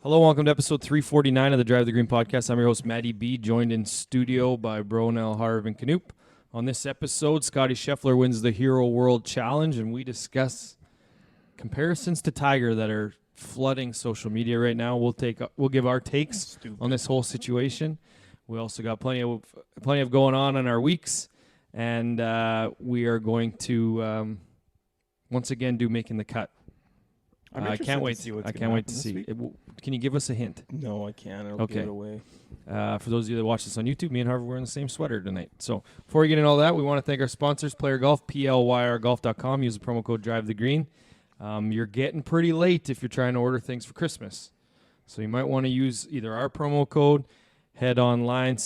Hello, welcome to episode 349 of the Drive the Green podcast. I'm your host, MattyB, joined in studio by Bronel, Harv, and Knoop. On this episode, Scottie Scheffler wins the Hero World Challenge, and we discuss comparisons to Tiger that are flooding social media right now. We'll give our takes on this whole situation. We also got plenty of going on in our weeks, and we are going to once again do Making the Cut. I can't wait to see what's going to see. Can you give us a hint? No, I can't. I'll give it away. For those of you that watch this on YouTube, me and Harvey are wearing the same sweater tonight. So before we get into all that, we want to thank our sponsors, Player Golf, PLYRGolf.com. Use the promo code DriveTheGreen. You're getting pretty late if you're trying to order things for Christmas. So you might want to use either our promo code, head online,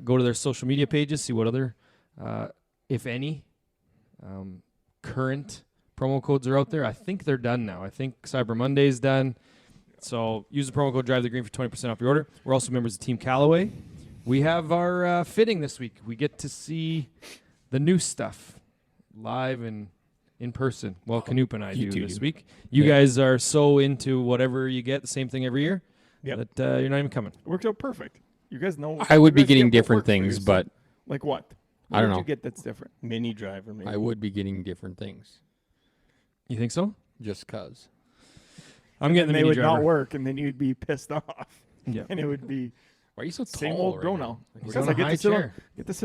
go to their social media pages, see what other, if any, current promo codes are out there. I think they're done now. I think Cyber Monday is done. So use the promo code DriveTheGreen for 20% off your order. We're also members of Team Callaway. We have our fitting this week. We get to see the new stuff live and in person. Well, Knoop and I do this week. You guys are so into whatever you get, the same thing every year, that you're not even coming. It works out perfect. You guys know. I would be getting different things, but like what? I don't know. What would you get that's different? Mini driver, maybe. I would be getting different things You think so? just cause. I'm getting the they mini would driver. not work, and then you'd be pissed off. Yeah. And it would be Why are you so tall? same old right Bronel. now? Because on I a get high to sit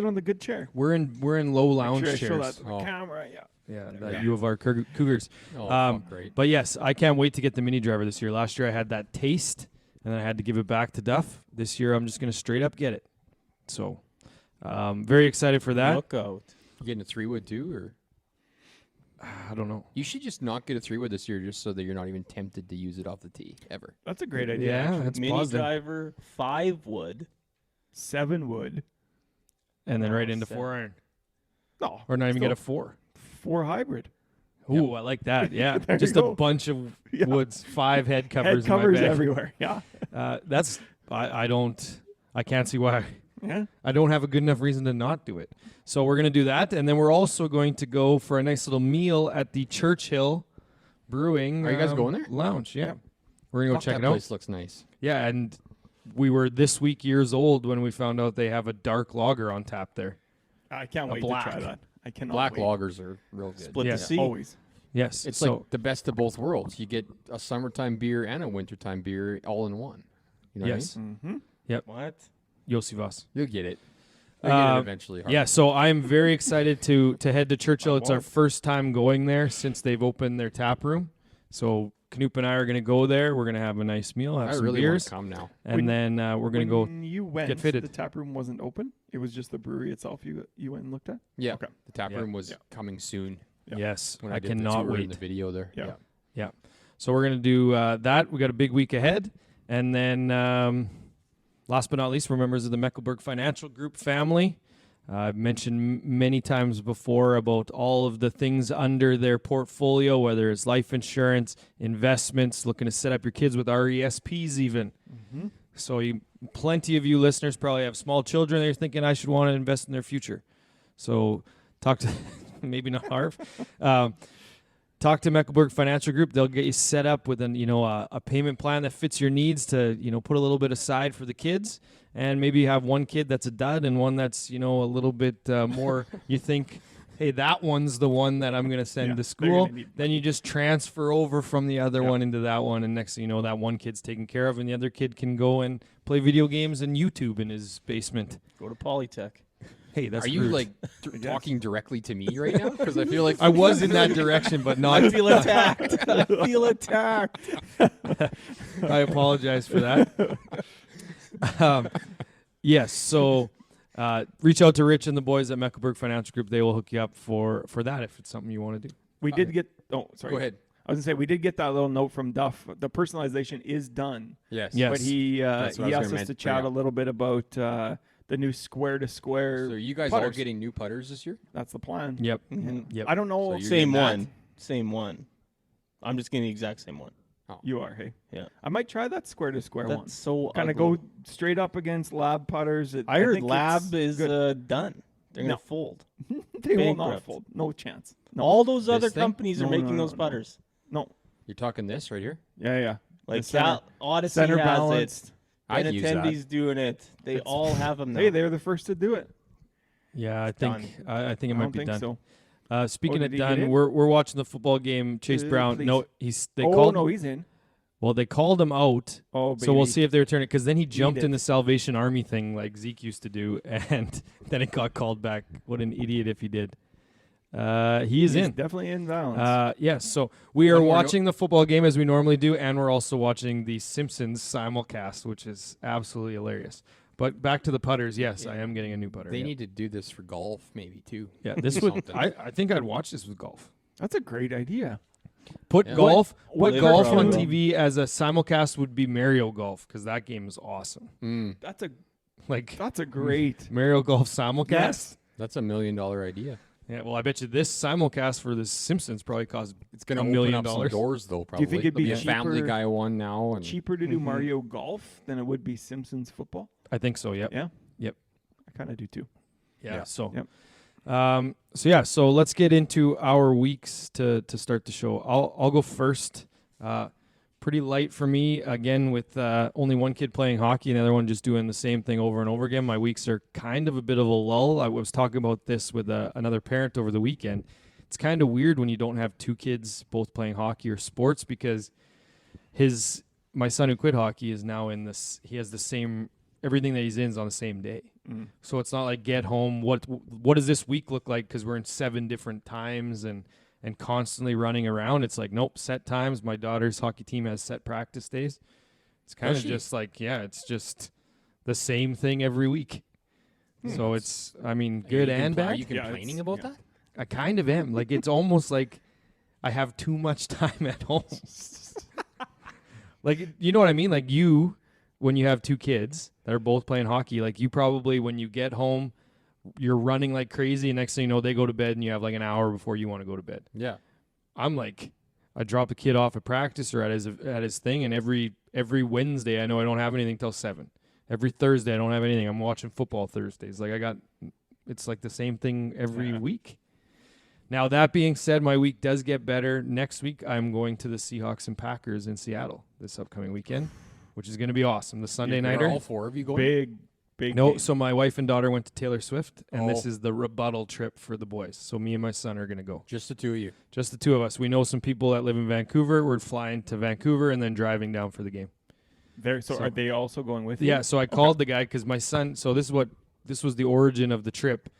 chair. on the good chair. We're in low lounge Make sure I show chairs. that to the camera. Yeah. Yeah, the U of R Cougars. Oh, fuck, great. But yes, I can't wait to get the mini driver this year. Last year I had that taste, and then I had to give it back to Duff. This year I'm just going to straight up get it. So, very excited for that. Look out. You getting a 3-wood too, or I don't know. you should just not get a 3-wood this year, just so that you're not even tempted to use it off the tee ever. That's a great idea. Yeah, actually. that's Mini positive. driver, 5-wood. 7 wood. And then Oh, right into 7. 4-iron, No. or not even still get a 4. 4 hybrid. Ooh, I like that. Yeah, There just you a go. bunch of Yeah. woods, 5 head covers. Head covers in my bag. everywhere. Yeah. I can't see why. Yeah. I don't have a good enough reason to not do it. So we're going to do that. And then we're also going to go for a nice little meal at the Churchill Brewing. Are you guys going there? Lounge, yeah. We're going to go Fuck, check that it out. place looks nice. Yeah, and we were this week years old when we found out they have a dark lager on tap there. I can't wait black. to try that. I cannot Black wait. lagers are real good. Split Yeah. the sea. Always. Yes. It's so, like the best of both worlds. You get a summertime beer and a wintertime beer all in one. You know yes. what Mm-hmm. What? Yosivas. I mean? You'll get it. You'll get it eventually. Harvey. Yeah, so I'm very excited to head to Churchill. It's our first time going there since they've opened their tap room. So Knoop and I are going to go there. We're going to have a nice meal, have I some really want beers, to come now. and then we're going to go. When you went, get fitted. the tap room wasn't open. It was just the brewery itself you went and looked at? Yeah, Okay. the tap Yeah. room was Yeah. coming soon. Yeah. Yes, When I did the cannot tour wait. in the video there. Yeah. Yeah. So we're going to do that. We got a big week ahead. And then last but not least, we're members of the Mecklenburg Financial Group family. I've mentioned many times before about all of the things under their portfolio, whether it's life insurance, investments, looking to set up your kids with RESPs even. Mm-hmm. So plenty of you listeners probably have small children that you're thinking I should want to invest in their future. So talk to, maybe not Harv, talk to Mecklenburg Financial Group. They'll get you set up with a payment plan that fits your needs to, put a little bit aside for the kids. And maybe you have one kid that's a dud and one that's, a little bit more, you think, hey, that one's the one that I'm going to send to they're school. gonna need Then you just transfer over from the other one into that one. And next thing you know, that one kid's taken care of and the other kid can go and play video games and YouTube in his basement. Go to Polytech. Hey, that's Are you rude. like talking directly to me right now? Because I feel like I was in that direction, but not. I feel attacked. I feel attacked. I apologize for that. Yes, so reach out to Rich and the boys at Mecklenburg Financial Group. They will hook you up for that if it's something you want to do. We did get. Oh, sorry. Go ahead. I was gonna say we did get that little note from Duff. The personalization is done. Yes. Yeah. But he That's what I was asked gonna us to bring chat a up. little bit about the new square to square. So are you guys all putters. getting new putters this year? That's the plan. Yep. Mhm. Yep. I don't know. So you're Same getting that? one. Same one. I'm just getting the exact same one. You are, hey. Yeah. I might try that square to square one. That's so Kind of ugly. go straight up against lab putters. I heard think Lab it's is good. done. They're No. gonna fold. They will not bankrupt. fold. No chance. No. All those This other thing? companies are No, making no, those no. putters. No. You're talking this right here? Yeah, yeah. Like center- Odyssey Center has balanced. I'd use that. Attendee's doing it. They all have them now. Hey, they're the first to do it. Yeah, I think I think it I might don't be think done. so. Speaking Oh, of did he get done, in? we're watching the football game. Chase Brown. Please. No, they Oh called. no, he's in. Well, they called him out. Oh, So we'll baby. see if they return it, because then he jumped in it. the Salvation Army thing like Zeke used to do, and then it got called back. What an idiot if he did. He is He's in. definitely in bounds. Yes, so we are One more watching the football game as we normally do, and we're also watching the Simpsons simulcast, which is absolutely hilarious. But back to the putters. Yes, I am getting a new putter. They yeah. need to do this for golf, maybe too. Yeah, this would. Something. I think I'd watch this with golf. That's a great idea. Put Yeah. golf. What Put golf pro- on TV as a simulcast would be Mario Golf, because that game is awesome. That's a Like great. Mario Golf simulcast. Yes. That's $1 million idea. Yeah, well, I bet you this simulcast for the Simpsons probably costs It's going to $1 open million. up some doors, though. Probably. think it'd There'll be a Family cheaper- Guy one now? And Cheaper to do Mario Golf than it would be Simpsons football. I think so. Yep. Yeah. Yep. I kind of do too. Yeah. Yeah. So. Yep. So let's get into our weeks to start the show. I'll go first. Pretty light for me again, with only one kid playing hockey and the other one just doing the same thing over and over again. My weeks are kind of a bit of a lull. I was talking about this with another parent over the weekend. It's kind of weird when you don't have two kids both playing hockey or sports, because my son who quit hockey is now in this. He has the same, everything that he's in is on the same day. So it's not like get home. What does this week look like? Because we're in 7 different times and constantly running around. It's like, nope, set times. My daughter's hockey team has set practice days. It's kind of just like, it's just the same thing every week. So it's, I mean, good and Are bad. you complaining about that? I kind of am. Like, it's almost like I have too much time at home. Like, you know what I mean? Like, when you have 2 kids that are both playing hockey, like, you probably, when you get home, you're running like crazy, and next thing you know, they go to bed and you have like an hour before you want to go to bed. Yeah. I'm like, I drop the kid off at practice or at his thing, and every Wednesday I know I don't have anything till 7. Every Thursday I don't have anything. I'm watching football Thursdays. Like, it's like the same thing every week. Now, that being said, my week does get better. Next week I'm going to the Seahawks and Packers in Seattle this upcoming weekend, which is going to be awesome. The Sunday Are nighter. all 4 of you going? Big. No, game. so my wife and daughter went to Taylor Swift, and this Oh. is the rebuttal trip for the boys. So me and my son are going to go. Just the 2 of you. Just the 2 of us. We know some people that live in Vancouver. We're flying to Vancouver and then driving down for the game. So are they also going with you? Yeah, so I called the guy because my son, so this was the origin of the trip,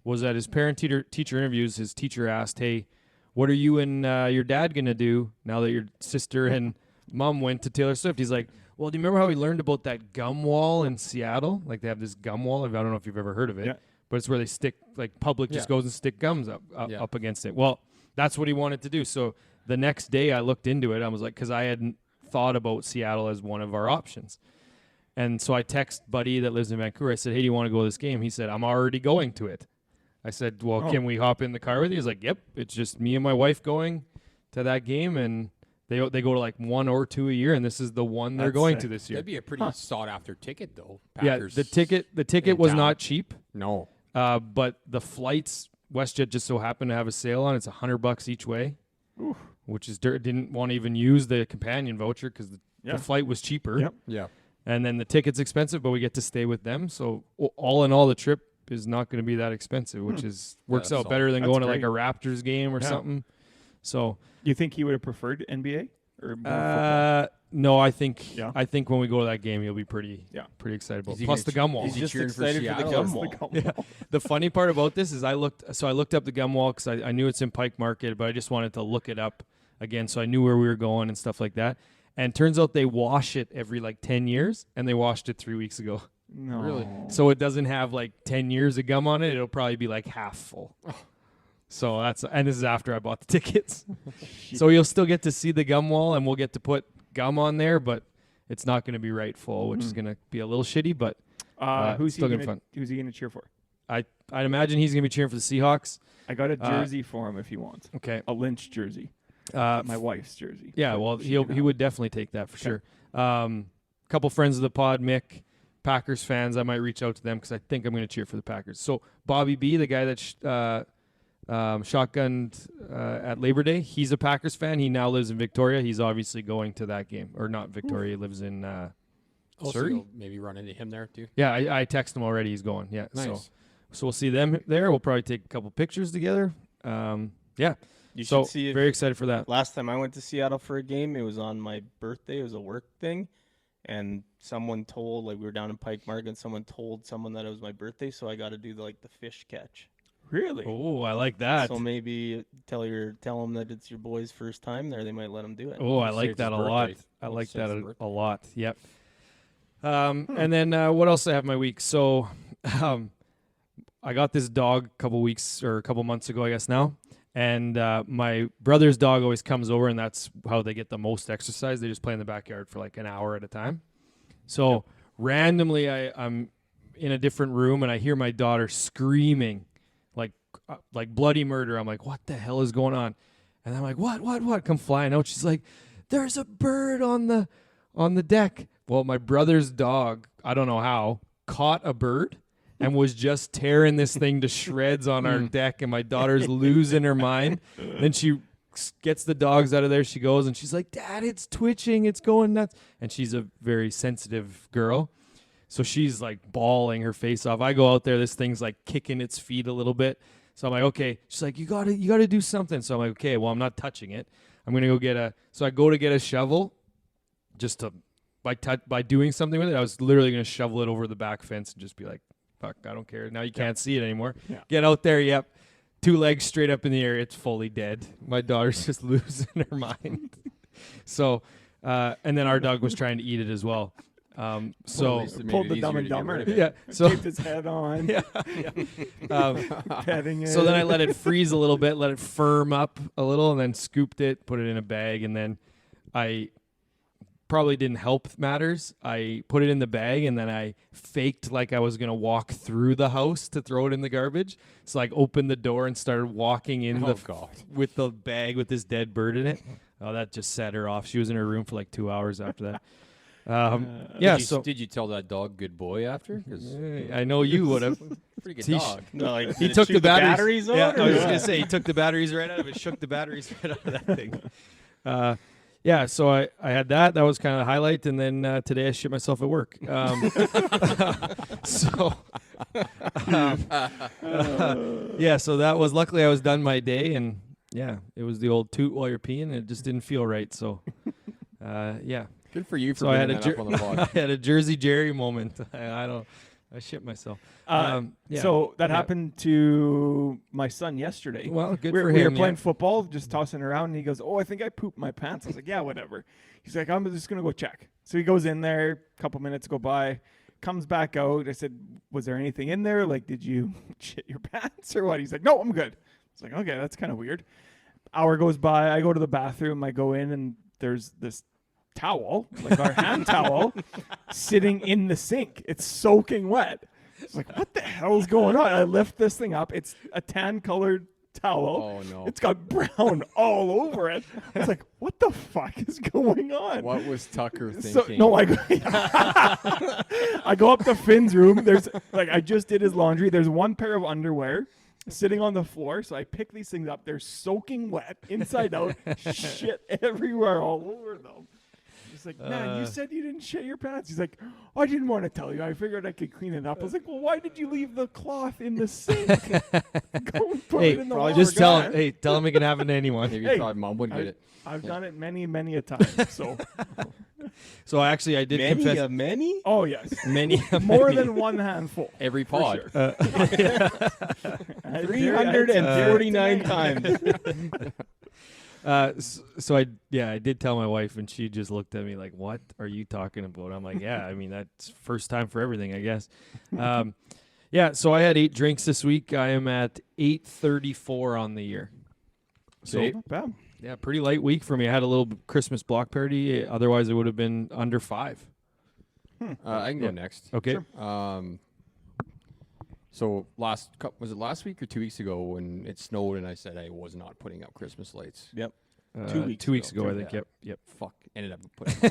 was at his parent-teacher interviews. His teacher asked, hey, what are you and your dad going to do now that your sister and mom went to Taylor Swift? He's like, well, do you remember how we learned about that gum wall in Seattle? Like, they have this gum wall. I don't know if you've ever heard of it, Yeah. but it's where they stick, like, public just Yeah. goes and stick gums up Yeah. up against it. Well, that's what he wanted to do. So the next day I looked into it. I was like, because I hadn't thought about Seattle as one of our options. And so I text Buddy that lives in Vancouver. I said, hey, do you want to go to this game? He said, I'm already going to it. I said, well, can we hop in the car with you? He's like, yep. It's just me and my wife going to that game, and they go to like 1 or 2 a year, and this is the one they're That's going sick. to this year. That'd be a pretty sought after ticket, though. Yeah, Packers the ticket in was town. not cheap, No. but the flights, WestJet just so happened to have a sale on. It's $100 each way, which is didn't want to even use the companion voucher because the flight was cheaper. Yep. Yeah. And then the ticket's expensive, but we get to stay with them. So all in all, the trip is not going to be that expensive, which works that's out better than That's going to like great. a Raptors game or something. So You think he would have preferred NBA or more football? no, I think Yeah. when we go to that game, he'll be pretty excited about. Is he Plus gonna the gum wall. Is he Just cheering for excited for the Seattle? gum wall. The funny part about this is I looked up the gum wall because I knew it's in Pike Market, but I just wanted to look it up again so I knew where we were going and stuff like that. And turns out they wash it every like 10 years, and they washed it 3 weeks ago. No. Really? So it doesn't have like 10 years of gum on it. It'll probably be like half full. So and this is after I bought the tickets. So you'll still get to see the gum wall, and we'll get to put gum on there, but it's not going to be right full, which is going to be a little shitty, but Who's still he gonna be fun. Who's he going to cheer for? I'd imagine he's going to be cheering for the Seahawks. I got a jersey for him if he wants. Okay. A Lynch jersey. My My wife's jersey. Yeah, But well, she he can would definitely take that for sure. Couple friends of the pod, Mick, Packers fans, I might reach out to them because I think I'm going to cheer for the Packers. So Bobby B, the guy that shotgunned at Labor Day. He's a Packers fan. He now lives in Victoria. He's obviously going to that game. Or not Victoria. He lives in Also, Surrey. you'll maybe run into him there too. Yeah, I texted him already. He's going. Yeah. Nice. So we'll see them there. We'll probably take a couple pictures together. Yeah. You So should see it. very excited for that. Last time I went to Seattle for a game, it was on my birthday. It was a work thing. And someone told, like, we were down in Pike Market, and someone told someone that it was my birthday, so I got to do, the fish catch. Really? Oh, I like that. So maybe tell them that it's your boy's first time there. They might let him do it. Oh, I Say like it's that a his lot. birthday. I like Say that it's his a birthday. lot. Yep. And then what else I have my week? So I got this dog a couple months ago, I guess now. And my brother's dog always comes over, and that's how they get the most exercise. They just play in the backyard for like an hour at a time. So randomly, I'm in a different room, and I hear my daughter screaming like bloody murder. I'm like, what the hell is going on? And I'm like, what? Come flying out. She's like, there's a bird on the deck. Well, my brother's dog, I don't know how, caught a bird and was just tearing this thing to shreds on our deck, and my daughter's losing her mind. Then she gets the dogs out of there. She goes, and she's like, Dad, it's twitching. It's going nuts. And she's a very sensitive girl. So she's like bawling her face off. I go out there. This thing's like kicking its feet a little bit. So I'm like, okay. She's like, you gotta do something. So I'm like, okay, well, I'm not touching it. I'm going to go so I go to get a shovel just to, by doing something with it. I was literally going to shovel it over the back fence and just be like, fuck, I don't care. Now you can't see it anymore. Yeah. Get out there. Yep. 2 legs straight up in the air. It's fully dead. My daughter's just losing her mind. So, and then our dog was trying to eat it as well. So least it made Pulled it the easier Dumb to and get Dumber. rid of it. yeah. So Taped his head on, yeah. petting it. So then I let it freeze a little bit, let it firm up a little, and then scooped it, put it in a bag, and then I probably didn't help matters. I put it in the bag, and then I faked like I was going to walk through the house to throw it in the garbage. So like opened the door and started walking in with the bag with this dead bird in it. Oh, that just set her off. She was in her room for like 2 hours after that. Yeah, Did you tell that dog good boy after? 'Cause I know you would have. pretty good He dog. No, like, He did it took shoot the batteries. out? Yeah, or I was what? gonna say he took the batteries right out of it, shook the batteries right out of that thing. Yeah, so I had that. That was kind of the highlight, and then today I shit myself at work. Yeah, so that was luckily I was done my day, and yeah, it was the old toot while you're peeing, and it just didn't feel right. So, yeah. Good for you for So I had bringing that up on the I vlog. had a Jersey Jerry moment. I shit myself. Yeah. So that Yeah. happened to my son yesterday. Well, good we for were him. playing yeah. football, just tossing around, and he goes, "Oh, I think I pooped my pants." I was like, "Yeah, whatever." He's like, "I'm just gonna go check." So he goes in there. A couple minutes go by, comes back out. I said, "Was there anything in there? Like, did you shit your pants or what?" He's like, "No, I'm good." It's like, "Okay, that's kind of weird." Hour goes by. I go to the bathroom. I go in, and there's this towel, like our hand towel, sitting in the sink. It's soaking wet. It's like, what the hell's going on? I lift this thing up. It's a tan-colored towel. Oh no! It's got brown all over it. I was like, what the fuck is going on? What was Tucker So, thinking? no, I go up to Finn's room. There's I just did his laundry. There's one pair of underwear sitting on the floor. So I pick these things up. They're soaking wet, inside out, shit everywhere, all over them. He's like, "Man, you said you didn't shit your pants." He's like, "Oh, I didn't want to tell you. I figured I could clean it up." I was like, "Well, why did you leave the cloth in the sink? Go and put Hey, it in the just water." tell him it can happen to anyone. Maybe Hey, thought mom wouldn't get it. I've done it many, many a time. So, So I did confess Many? oh yes, many more than one handful. Every For pod. sure. 349 times. So I did tell my wife, and she just looked at me like, "What are you talking about?" I'm like, "Yeah, I mean that's first time for everything, I guess." Yeah, so I had 8 drinks this week. I am at 834 on the year. So Not bad. yeah, pretty light week for me. I had a little Christmas block party. Otherwise, it would have been under 5. I can go next. Okay. So was it last week or 2 weeks ago when it snowed and I said I was not putting up Christmas lights? Yep. 2 weeks ago, I think. Yeah. Yep. Fuck. Ended up putting.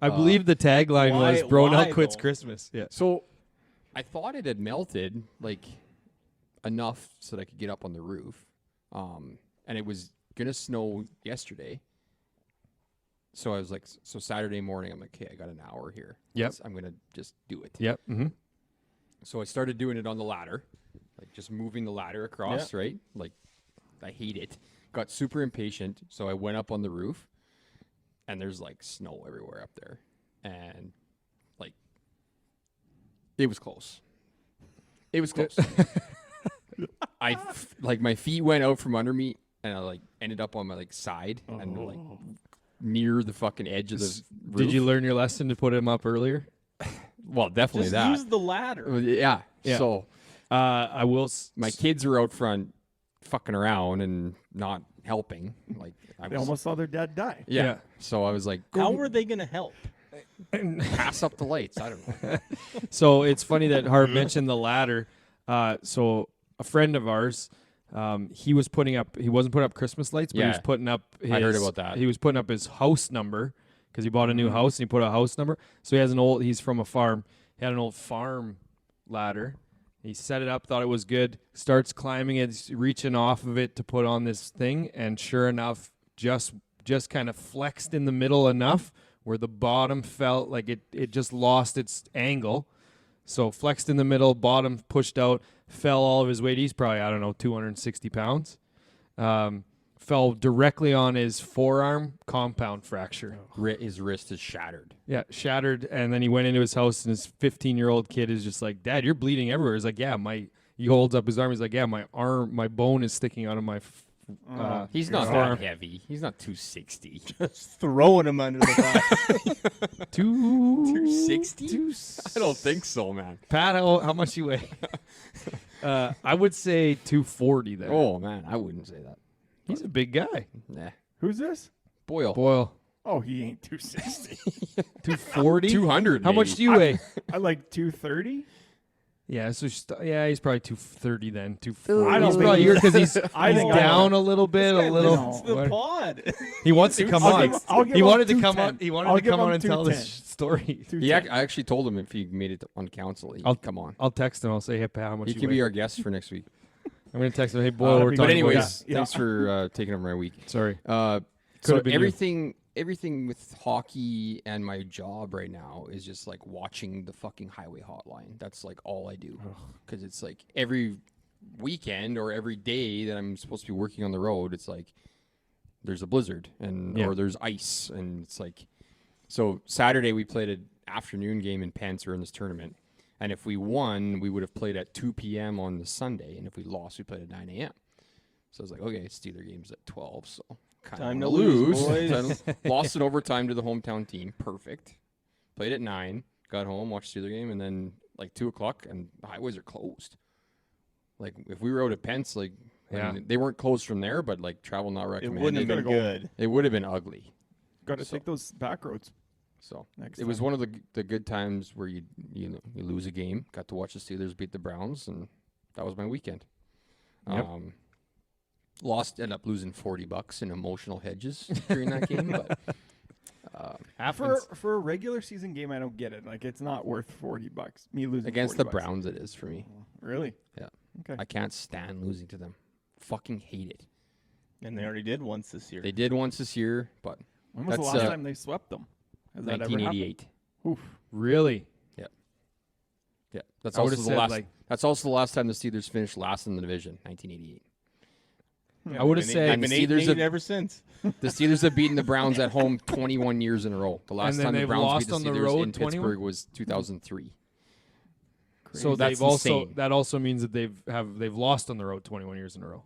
I believe the tagline why- was "Bronel why, quits though? Christmas." Yeah. So I thought it had melted. Like enough so that I could get up on the roof. And it was gonna snow yesterday. So I was like, so Saturday morning, I'm like, okay, I got an hour here. Yep. I'm gonna just do it. Yep. Mm-hmm. So I started doing it on the ladder, like just moving the ladder across, right? Like, I hate it. Got super impatient, so I went up on the roof, and there's like snow everywhere up there, and like, it was close. It was close. Like my feet went out from under me, and I like ended up on my like side and like near the fucking edge of the roof. Did you learn your lesson to put him up earlier? Well, definitely Just that. use the ladder. Yeah. Yeah. So I will. my kids were out front, fucking around and not helping. Like I They was, almost saw their dad die. yeah. Yeah. So I was like, How go were they gonna help? pass up the lights. I don't know. So it's funny that Harv mentioned the ladder. So a friend of ours, he was putting up. He wasn't putting up Christmas lights, but he was Yeah. putting up. I heard about that. He was putting up his house number because he bought a new house and he put a house number. So he has an old. He's from a farm. He had an old farm ladder. He set it up, thought it was good. Starts climbing it, he's reaching off of it to put on this thing, and sure enough, just kind of flexed in the middle enough where the bottom felt like it just lost its angle. So flexed in the middle, bottom pushed out, fell all of his weight. He's probably, I don't know, 260 pounds. Fell directly on his forearm, compound fracture. His wrist is shattered. Yeah, shattered. And then he went into his house, and his 15-year-old kid is just like, "Dad, you're bleeding everywhere." He's like, "Yeah, he holds up his arm. He's like, "Yeah, my bone is sticking out of my." He's not forearm." that heavy. He's not 260. Just throwing him under the bus. 260? I don't think so, man. Pat, how much you weigh? I would say 240 then. Oh man, I wouldn't say that. He's a big guy. Nah. Who's this? Boyle. Oh, he ain't 260. 240? 200. How much do you weigh? I like 230. Yeah, so he's probably 230 then. 240. I don't He's think probably he's- because he's I think I down know. a little bit, a guy little. listens It's the what- pod. He wants to come I'll on. give- I'll give He him wanted to come 210. on. He wanted I'll to give come him on and tell this 210. story. 210. I actually told him if he made it on council, he'd I'll- come on. I'll text him. I'll say, "Hey, Pat, how much He you can weigh?" be our guest for next week. I'm gonna text him. Hey, Boyle, we're But talking. But anyways, about Yeah. thanks for taking over my week. sorry. So Could've been you. everything with hockey and my job right now is just like watching the fucking highway hotline. That's like all I do, because it's like every weekend or every day that I'm supposed to be working on the road, it's like there's a blizzard or there's ice, and it's like, so Saturday we played an afternoon game in Panzer in this tournament, and if we won, we would have played at 2 p.m. on the Sunday, and if we lost, we played at 9 a.m. So I was like, okay, Steeler game's at 12, so kind Time of to lose, lose. Lost in overtime to the hometown team. Perfect. Played at 9, got home, watched Steeler game, and then like 2 o'clock, and the highways are closed. Like if we were out at Pence, like I mean, they weren't closed from there, but like travel not It recommended. wouldn't have been Gotta go. good. It would have been ugly. Got to So- take those back roads. So Next it was time. one of the good times where you lose a game, got to watch the Steelers beat the Browns, and that was my weekend. Yep. Ended up losing $40 in emotional hedges during that game, but For a regular season game, I don't get it. Like, it's not worth $40. Me losing against the $40. Browns, it is for me. Really? Yeah. Okay. I can't stand losing to them. Fucking hate it. And they already did once this year. They did once this year, but When was the That's, last time they swept them? Has that ever happened? 1988. Oof. Really? Yeah, that's I also would've the said, last. like- That's also the last time the Steelers finished last in the division, 1988. I would have They've said. been the 8 Steelers and 8 have- ever since. The Steelers have beaten the Browns at home 21 years in a row. The last then time the they've Browns lost beat the on the Steelers road in 21? Pittsburgh was 2003. So That's they've also insane. that also means that they've lost on the road 21 years in a row.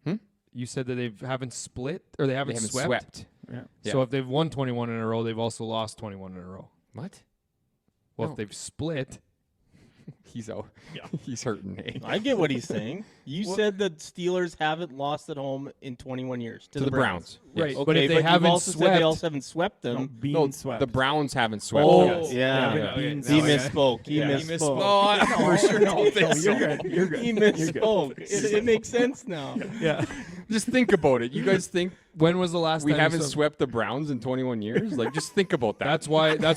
Hmm? You said that they haven't split or they They haven't, haven't swept. swept. Yeah. So if they've won 21 in a row, they've also lost 21 in a row. What? Well, No. if they've split, He's out. Yeah. He's hurting. Eh? I get what he's saying. You said that Steelers haven't lost at home in 21 years to To the Browns. right? Yes. Okay, but if they you've haven't also said swept, they also haven't swept them. No, being No, swept. the Browns haven't swept. Oh, yes. yeah. Yeah, okay. being He swept. misspoke. He Yeah. misspoke. No, I for sure don't think No, so. you're good. You're good. He You're good. misspoke. It makes sense now. yeah. Just think about it. You guys think When was the last we time you haven't saw- swept the Browns in 21 years? Like, just think about that. That's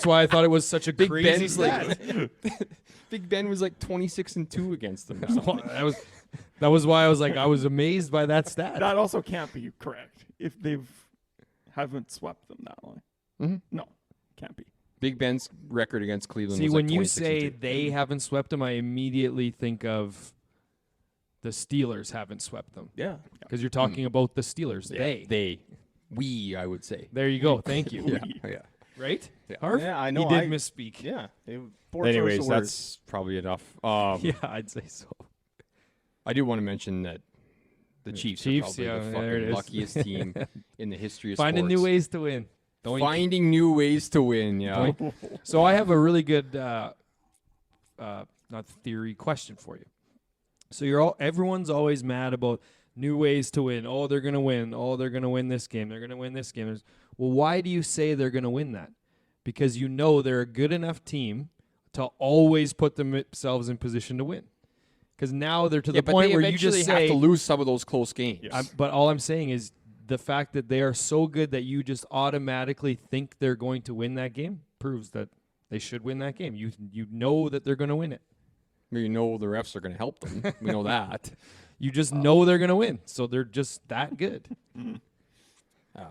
why I thought it was such a Big crazy Ben's stat. like Big Ben was like 26-2 against them. Or something. that was why I was amazed by that stat. That also can't be correct if they've haven't swept them that long. Mhm. No, can't be. Big Ben's record against Cleveland See, was when like you 26-2. say they haven't swept them, I immediately think of the Steelers haven't swept them Yeah. because you're talking about the Steelers. we, I would say. There you go. Thank you. Yeah. Right? Yeah. Harv? Yeah, I know. He did misspeak. Yeah. Anyways, that's probably enough. Yeah, I'd say so. I do want to mention that the Chiefs are Chiefs, probably yeah, the there it fucking is. luckiest team in the history of Finding sports. new ways to win. Doink. Finding new ways to win, yeah. So I have a really good, not theory, question for you. So everyone's always mad about new ways to win. Oh, they're gonna win. Oh, they're gonna win this game. They're gonna win this game. Well, why do you say they're gonna win that? Because you know they're a good enough team to always put themselves in position to win. Because now they're to the but point they where you eventually just have say, to lose some of those close games. but all I'm saying is the fact that they are so good that you just automatically think they're going to win that game proves that they should win that game. You know that they're going to win it. We know the refs are going to help them. We know that. You just know they're going to win. So they're just that good.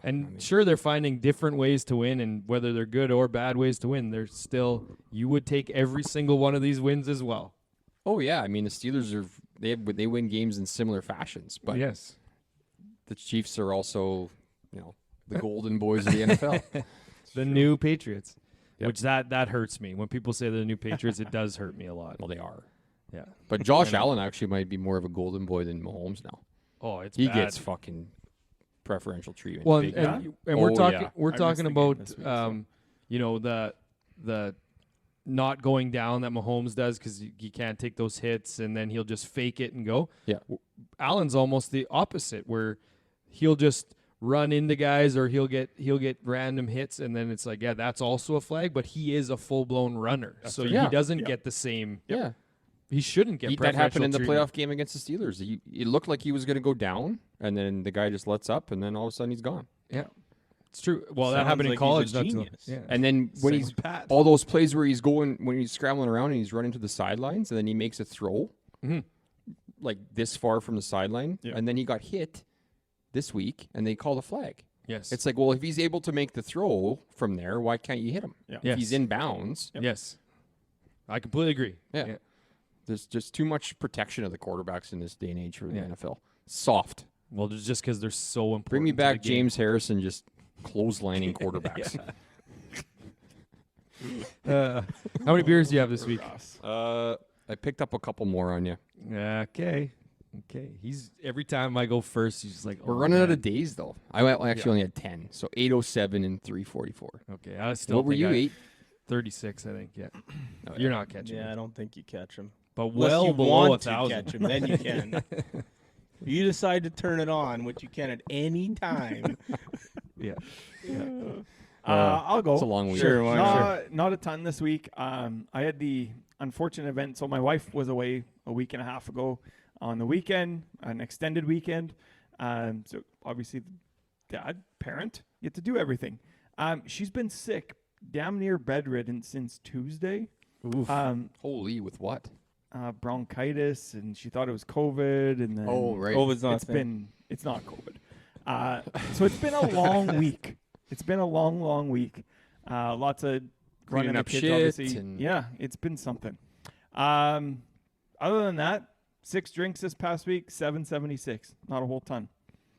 And sure, they're finding different ways to win, and whether they're good or bad ways to win, they're still, you would take every single one of these wins as well. Oh yeah, I mean the Steelers they win games in similar fashions, but yes, the Chiefs are also, the golden boys of the NFL. the new Patriots, which that hurts me. When people say they're the new Patriots, it does hurt me a lot. Well, they are. Yeah. But Josh Allen actually might be more of a golden boy than Mahomes now. Oh, it's He bad. gets fucking preferential treatment. Well, big and, time. and Oh, we're talking yeah. we're I talking missed the game about this week, so. the not going down that Mahomes does because he can't take those hits and then he'll just fake it and go. Yeah. Allen's almost the opposite where he'll just run into guys or he'll get random hits and then it's like, yeah, that's also a flag, but he is a full-blown runner. So right. Yeah. he doesn't get the same. Yeah. He shouldn't get That happened in the preferential playoff game against the Steelers. It looked like he was going to go down, and then the guy just lets up, and then all of a sudden he's gone. treatment. Yeah. It's true. Well, that Sounds happened in like college. he's a not too- genius. yeah. And then when Same he's with Pat. all those plays where when he's scrambling around and he's running to the sidelines, and then he makes a throw, like this far from the sideline, and then he got hit this week, and they called a flag. Yes. It's like, well, if he's able to make the throw from there, why can't you hit him? Yeah. If he's in bounds, Yes. I completely agree. Yeah. There's just too much protection of the quarterbacks in this day and age for the Yeah. NFL. Soft. Well, just because they're so important. Bring me to the back game. James Harrison just closelining quarterbacks. How many beers do you have this week? I picked up a couple more on you. Okay. He's every time I go first, he's just like, We're oh, running out man. of days though. I actually only had 10, so 807 and 344. Okay, I still. What were think you? 36, I think. Yeah. Oh, You're not catching Yeah, me, I don't think you catch him. but Unless well you below want to 1,000. catch him, then you can. You decide to turn it on, which you can at any time. Yeah. I'll go. It's a long week. Sure, why not? Not a ton this week. I had the unfortunate event. So my wife was away a week and a half ago on the weekend, an extended weekend. So obviously, dad, parent, you have to do everything. She's been sick, damn near bedridden since Tuesday. Oof. Holy, with what? Bronchitis, and she thought it was COVID. And then Right. COVID's not a thing. it's not COVID. So it's been a long week. It's been a long week. Lots of running Cleaning the up kids, shit obviously. and- Yeah, it's been something. Other than that, 6 drinks this past week, 776. Not a whole ton.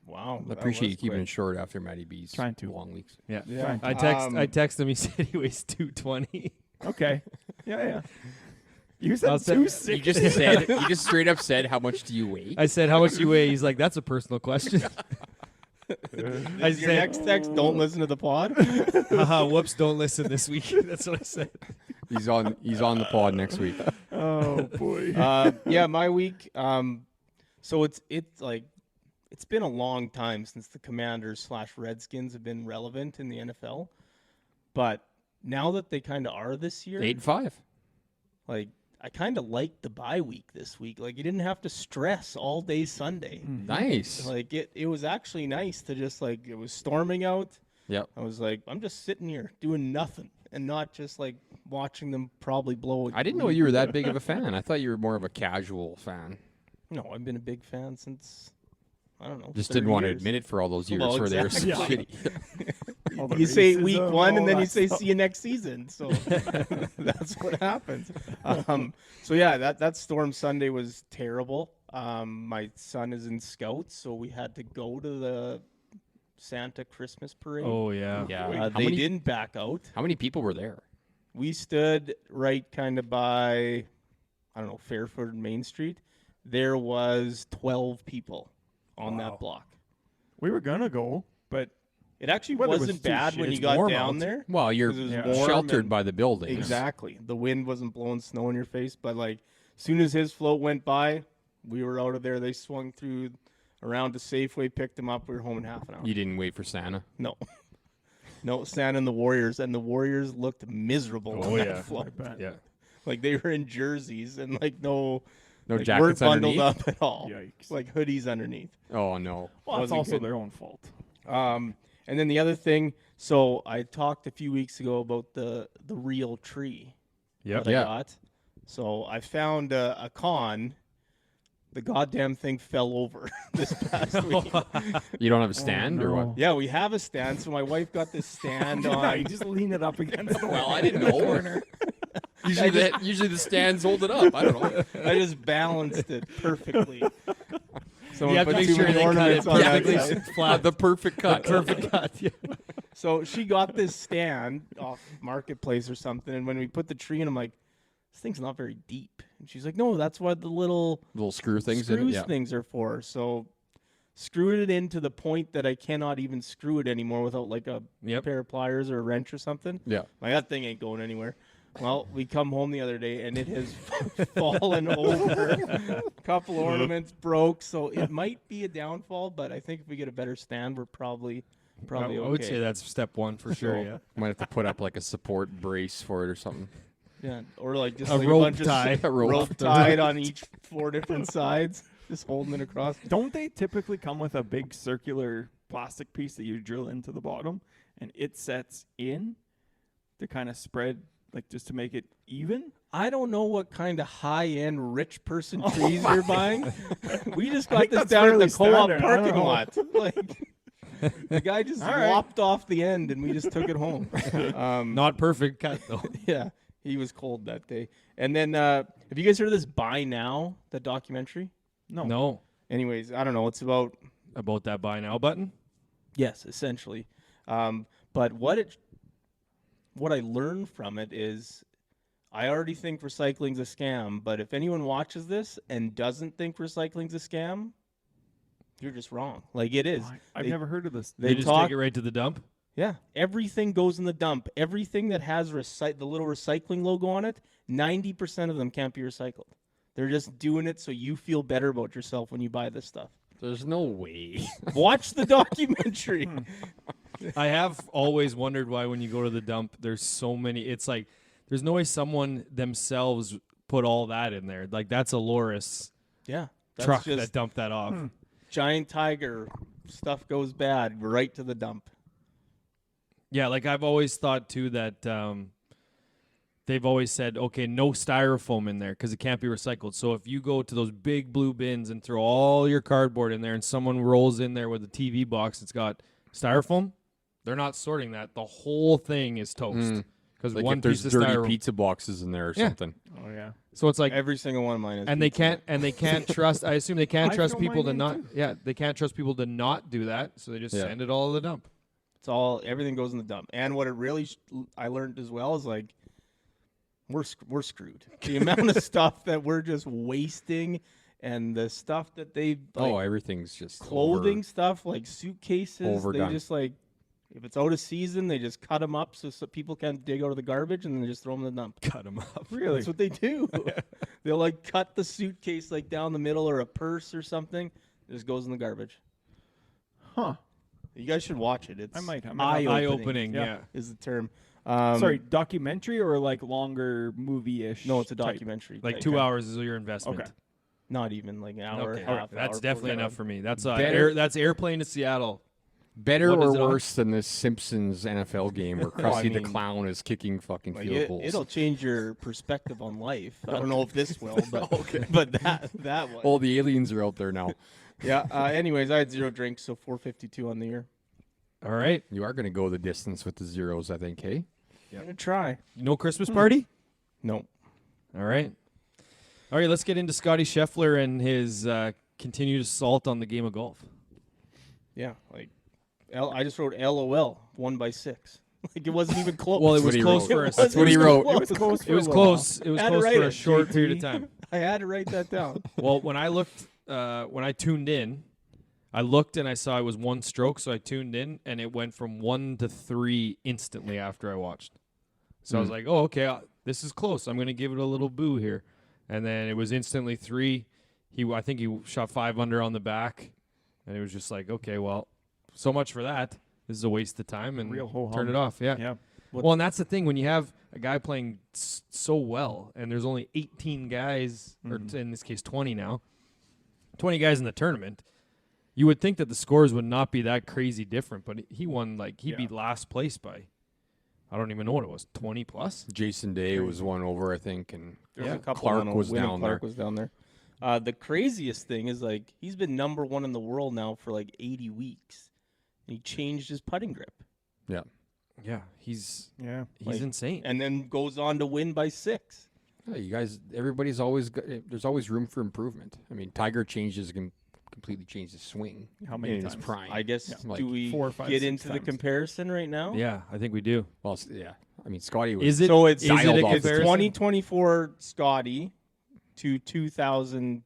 Wow. I appreciate you keeping it short after MattyB's Trying to. long weeks. Yeah. Yeah. I text him. He said he weighs 220. Okay. Yeah. You I'll said say- 260. You just straight up said, how much do you weigh? I said, "How much do you weigh?" He's like, "That's a personal question." I Your said, next text, don't listen to the pod. Haha, whoops, don't listen this week. That's what I said. He's on the pod next week. Oh boy. Yeah, my week. So it's been a long time since the Commanders/Redskins have been relevant in the NFL, but now that they kind of are this year, 8-5. like I kind of liked the bye week this week. Like, you didn't have to stress all day Sunday. Nice. Like, it was actually nice to just, like, it was storming out. Yep. I was like, I'm just sitting here doing nothing and not just, like, watching them probably blow. I didn't know you were that big of a fan. I thought you were more of a casual fan. No, I've been a big fan since, I don't know. Just 30 didn't want to years. admit it for all those years Well, where they were exactly. so shitty. All the You say racism, week one, all and then you that say stuff. see you next season. So that's what happens. So yeah, that Storm Sunday was terrible. My son is in Scouts, so we had to go to the Santa Christmas parade. Oh yeah. Yeah. They didn't back out. How many people were there? We stood right kind of by, I don't know, Fairford and Main Street. There was 12 people on that block. We were gonna go, but It actually Weather was wasn't too bad shit. when you It's got warm down out. there. Well, you're 'Cause it was Yeah. warm sheltered and- by the buildings. Exactly. The wind wasn't blowing snow in your face, but like as soon as his float went by, we were out of there. They swung through around to Safeway, picked him up. We were home in half an hour. You didn't wait for Santa. No. No, Santa and the Warriors looked miserable Oh, on that yeah. float. I bet. Yeah. Like they were in jerseys and like no like, jackets weren't bundled underneath? up at all. Yikes. Like hoodies underneath. Oh no. Well, it's wasn't also good. their own fault. And then the other thing, so I talked a few weeks ago about the real tree Yep. that Yeah. I got. So I found a con. The goddamn thing fell over this past week. You don't have a stand or what? no. Yeah, we have a stand. So my wife got this stand No, on. you just lean it up against the Well, wall. I didn't know. Usually the stands hold it up. I don't know. I just balanced it perfectly. Someone You have to put make too sure many they cut it ornaments on that perfectly side. flat. The perfect cut. Perfect cut. Yeah. So she got this stand off Marketplace or something, and when we put the tree in, I'm like, this thing's not very deep. And she's like, no, that's what the little Little screw things in it. screws Yeah. things are for. So screwed it in to the point that I cannot even screw it anymore without like a Yep. pair of pliers or a wrench or something. Yeah. Like that thing ain't going anywhere. Well, we come home the other day and it has fallen over. A couple ornaments broke, so it might be a downfall. But I think if we get a better stand, we're probably okay. I would say that's step one for sure. So- Yeah. Might have to put up like a support brace for it or something. Yeah, or like just A like rope a bunch tie. of A rope. rope tied on each 4 different sides, just holding it across. Don't they typically come with a big circular plastic piece that you drill into the bottom and it sets in to kind of spread, like just to make it even? I don't know what kind of high-end rich person trees you're buying. We just got think this that's down at fairly the co-op standard. I don't parking know. lot. Like the guy just All right. lopped off the end, and we just took it home. Not perfect cut though. Yeah, he was cold that day. And then, have you guys heard of this Buy Now, the documentary? No. Anyways, I don't know. It's about About that buy now button. yes, essentially. But what I learned from it is, I already think recycling's a scam. But if anyone watches this and doesn't think recycling's a scam, you're just wrong. Like it is. I've They- never heard of this. They just talk- take it right to the dump. Yeah, everything goes in the dump. Everything that has the little recycling logo on it, 90% of them can't be recycled. They're just doing it so you feel better about yourself when you buy this stuff. There's no way. Watch the documentary. I have always wondered why when you go to the dump, there's so many. It's like there's no way someone themselves put all that in there. Like that's a Loris Yeah, that's truck just that dumped that off. giant tiger. Stuff goes bad, right to the dump. Yeah, like I've always thought too that they've always said, okay, no styrofoam in there because it can't be recycled. So if you go to those big blue bins and throw all your cardboard in there and someone rolls in there with a TV box that's got styrofoam, they're not sorting that. The whole thing is toast because Like one if there's piece of dirty styrofoam. pizza boxes in there or Yeah. something. Oh yeah. So it's like, Every single one of mine is. and they pizza. can't trust. I assume they can't I trust throw people to mine in not. Yeah, they can't trust people to not do that. So they just Yeah. send it all to the dump. It's all everything goes in the dump. And what it really I learned as well is like we're screwed. The amount of stuff that we're just wasting, and the stuff that they like, Oh, everything's just clothing stuff like suitcases. Overdone. They just like if it's out of season, they just cut them up so people can't dig out of the garbage, and then just throw them in the dump. Cut them up. Really? That's what they do. They'll like cut the suitcase like down the middle or a purse or something. It just goes in the garbage. Huh. You guys should watch it. It's I might. eye-opening. Eye opening. Yeah. Yeah. is the term. Sorry, documentary or like longer movie-ish? No, it's a type? documentary. Like type. 2 hours is your investment. Okay. Not even like an hour. Okay, Half that's hour, definitely 45. enough for me. That's Better- that's airplane to Seattle. Better What is or it on? worse than the Simpsons NFL game where Krusty the mean, Clown is kicking fucking Like, field goals? it'll change your perspective on life. I don't know if this will, but but that one. All the aliens are out there now. Yeah. Anyways, I had 0 drinks, so 452 on the year. All right. You are going to go the distance with the zeros, I think, hey? I'm gonna try. No Christmas party? No. All right. All right, let's get into Scottie Scheffler and his continued assault on the game of golf. Yeah. Like, I just wrote LOL 1 by 6. Like it wasn't even close. Well, it That's was what he close wrote. for a That's what he wrote. It was close. It was close. It was Had to close write for a it, short JT. period of time. I had to write that down. Well, when I looked, when I tuned in, I looked and I saw it was 1 stroke, so I tuned in, and it went from 1 to 3 instantly after I watched. So I was like, "Oh, okay, this is close. I'm going to give it a little boo here," and then it was instantly 3. I think he shot 5 under on the back, and it was just like, "Okay, well, so much for that. This is a waste of time," and Real ho-hum. turn it off. Yeah. Yeah. Well, and that's the thing when you have a guy playing so well, and there's only 18 guys, or in this case 20 now, 20 guys in the tournament. You would think that the scores would not be that crazy different, but he won he beat last place by, I don't even know what it was, 20 plus. Jason Day was one over, I think, and There's a couple. Clark I don't know. was Wyndham down Clark there. was down there. The craziest thing is like he's been number 1 in the world now for like 80 weeks, and he changed his putting grip, Yeah. Yeah, he's Like, insane. and then goes on to win by 6. Yeah, you guys, everybody's always, there's always room for improvement. I mean, Tiger completely changed his swing How many in his times? prime. I guess Like do we 4, 5, get 6 into the times. comparison right now? Yeah, I think we do. Well, yeah. I mean, Scottie was. Is it? So it's is it dialed a off the It's comparison? 2024 Scottie to 2000,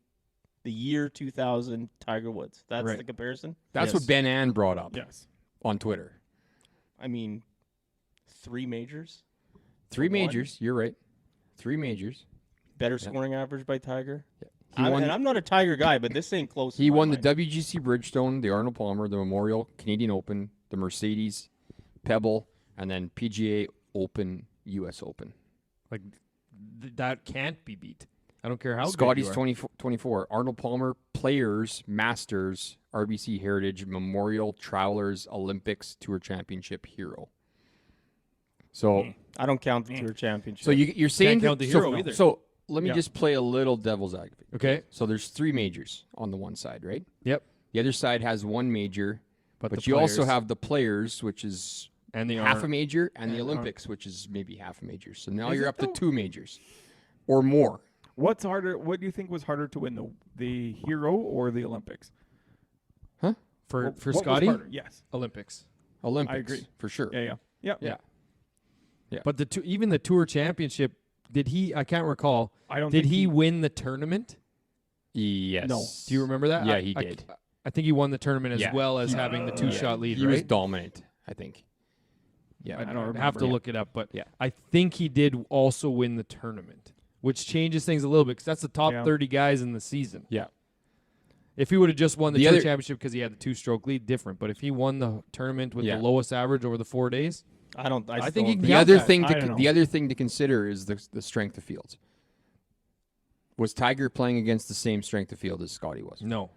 the year 2000 Tiger Woods. That's Right. the comparison. That's Yes. what Ben Ann brought up Yes. on Twitter. I mean, 3 majors, 3 One. majors. You're right. 3 majors. better scoring average by Tiger. He won. And I'm not a Tiger guy, but this ain't close. He in my won the mind. WGC Bridgestone, the Arnold Palmer, the Memorial, Canadian Open, the Mercedes, Pebble, and then PGA Open, U.S. Open. Like that can't be beat. I don't care how Scottie's good you are. 24. Arnold Palmer, Players, Masters, RBC Heritage, Memorial, Travelers, Olympics, Tour Championship, Hero. So, I don't count the Tour Championship. so you're saying count that, the so, Hero either. So let me Yeah. just play a little devil's advocate. Okay. So there's 3 majors on the one side, right? Yep. The other side has 1 major, But but the you also players have the Players, which is and the half a arm. major, and the Olympics, which is maybe half a major. So now Is you're it up to though? 2 majors or more. What's harder? What do you think was harder to win, the Hero or the Olympics? for What was Scottie. harder? Yes. Olympics. Olympics, agree. for sure. Yeah. Yeah. But even the Tour Championship, did he? I can't recall. I don't. Did think he win the tournament? Yes. No. Do you remember that? Yeah, I- he I- did. I think he won the tournament as Yeah. well as having the 2-shot lead, He right? was dominant, I think. Yeah. I don't I'd remember. have to look it up, but Yeah. I think he did also win the tournament, which changes things a little bit because that's the top Yeah. 30 guys in the season. Yeah. If he would have just won the The Tour other- Championship because he had the 2-stroke lead, different. But if he won the tournament with Yeah. the lowest average over the 4 days, I don't. I, I still think he don't can The count other that. thing I to don't know. the other thing to consider is the strength of fields. Was Tiger playing against the same strength of field as Scottie was? no,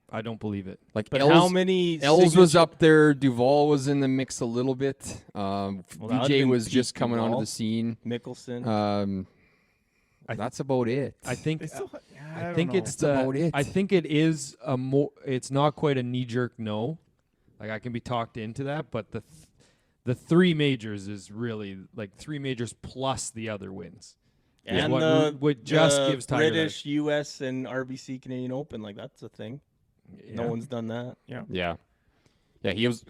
I don't believe it. Like But Els, how many? Els was up there. Duval was in the mix a little bit. Well, that would've VJ been was Pete just coming onto Duval. the scene. Mickelson. That's about it. I think They still, I don't think know. it's That's about it. I think it is a more. It's not quite a knee-jerk no. Like I can be talked into that, but the 3 majors is really like 3 majors plus the other wins. is and what just the gives Tiger that. British, U.S., and RBC Canadian Open. Like that's a thing. Yeah. No one's done that. Yeah.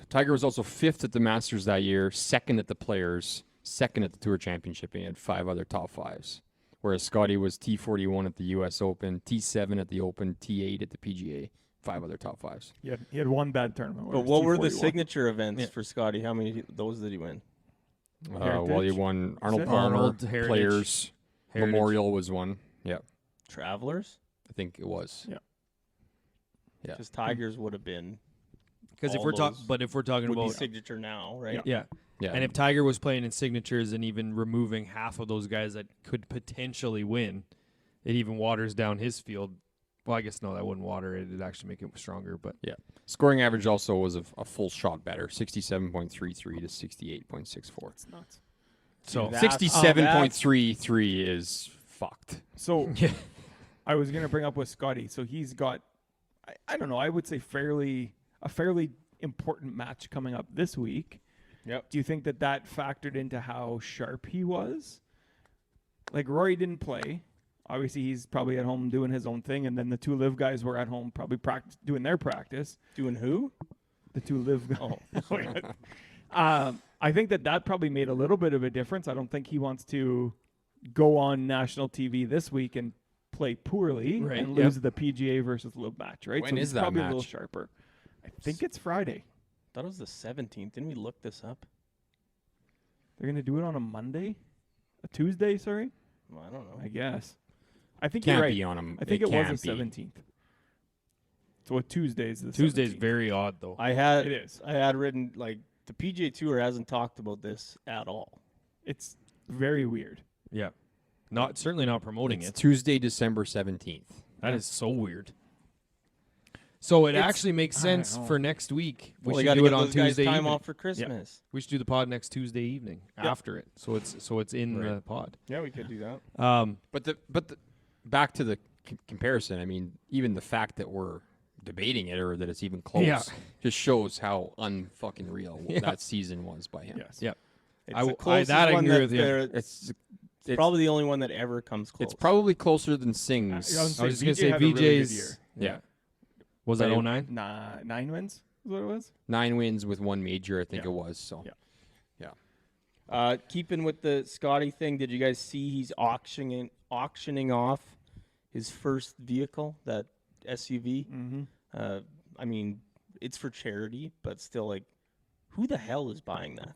Tiger was also 5th at the Masters that year, 2nd at the Players, 2nd at the Tour Championship, and he had 5 other top 5s. Whereas Scottie was T41 at the U.S. Open, T7 at the Open, T8 at the PGA, 5 other top 5s. He had one bad tournament. But where it what was were the T41. signature events Yeah. for Scottie? How many of those did he win? Well, he Heritage? won Arnold it? Palmer, Arnold, Heritage. Players, Heritage. Memorial was one. Yeah, Travelers. I think it was. Yeah. Yeah. Because Tigers would have been Because if all we're talking, those but if we're talking would be about signature now, right? yeah, Yeah. And if Tiger was playing in signatures and even removing half of those guys that could potentially win, it even waters down his field. Well, I guess no, that wouldn't water it. It'd actually make it stronger. But yeah. Scoring average also was a full shot better, 67.33 to 68.64. It's nuts. so That- 67.33 is fucked. So yeah, I was gonna bring up with Scottie. So he's got, I don't know. I would say a fairly important match coming up this week. Yep. Do you think that factored into how sharp he was? Like Rory didn't play. Obviously, he's probably at home doing his own thing, and then the two live guys were at home probably doing their practice. Doing who? The two live guys. Oh. I think that probably made a little bit of a difference. I don't think he wants to go on national TV this week and play poorly Right, and yep. lose the PGA versus live match, right? When so is he's that probably a little match? sharper. I think it's Friday. That was the 17th. Didn't we look this up? They're gonna do it on a Monday, a Tuesday. Sorry, Well, I don't know. I guess. I think Can't you're right. be on him. I think it was can't the be. 17th. So a Tuesday's the Tuesday's 17th. very odd though. I had It is. I had written like the PGA Tour hasn't talked about this at all. It's very weird. Yeah, certainly not promoting It's it. Tuesday, December 17th. That is so weird. So it It's- actually makes I don't sense know. for next week. We Well, they should got to do it get on those guys Tuesday time evening. off for Christmas. We should do the pod next Tuesday evening after it. So it's in Right. the pod. Yeah, we could do that. But the back to the comparison. I mean, even the fact that we're debating it or that it's even close Yeah. just shows how unfucking real Yeah. that season was by him. Yes. Yeah. It's I the w- I- closest that I one agree with you. there- It's probably the only one that ever comes close. it's probably closer than Sings. I was I was just gonna say VJ had a really good VJ's. year. Yeah. Was that But it- 09? 9 wins is what it was. 9 wins with 1 major, I think Yeah. it was. So Yeah. Keeping with the Scottie thing, did you guys see he's auctioning off his first vehicle, that SUV? Mm-hmm. I mean, it's for charity, but still, like, who the hell is buying that?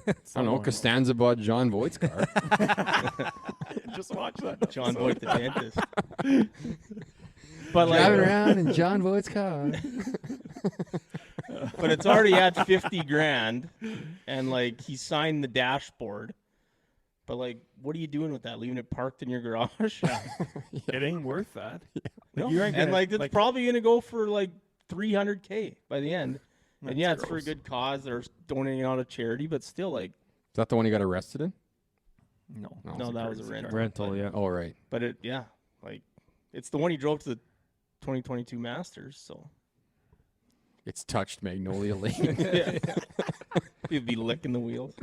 I don't know. Costanza bought John Voight's car. Just watch that. John Boyd the dentist. But Driving like, around in John Voight's car. but it's already at 50 grand, and like he signed the dashboard. But like, what are you doing with that? Leaving it parked in your garage? It ain't worth that. No. you ain't And gonna- like, it's probably gonna go for like $300K by the end. And That's yeah, it's for a gross. good cause. They're donating out of charity, but still, like, Is that the one he got arrested in? No, No, no, it's that was a courtesy rental. car. Rental, yeah. Oh, right. But it, yeah, like, it's the one he drove to the 2022 Masters. So It's touched Magnolia Lane. he'd be licking the wheels.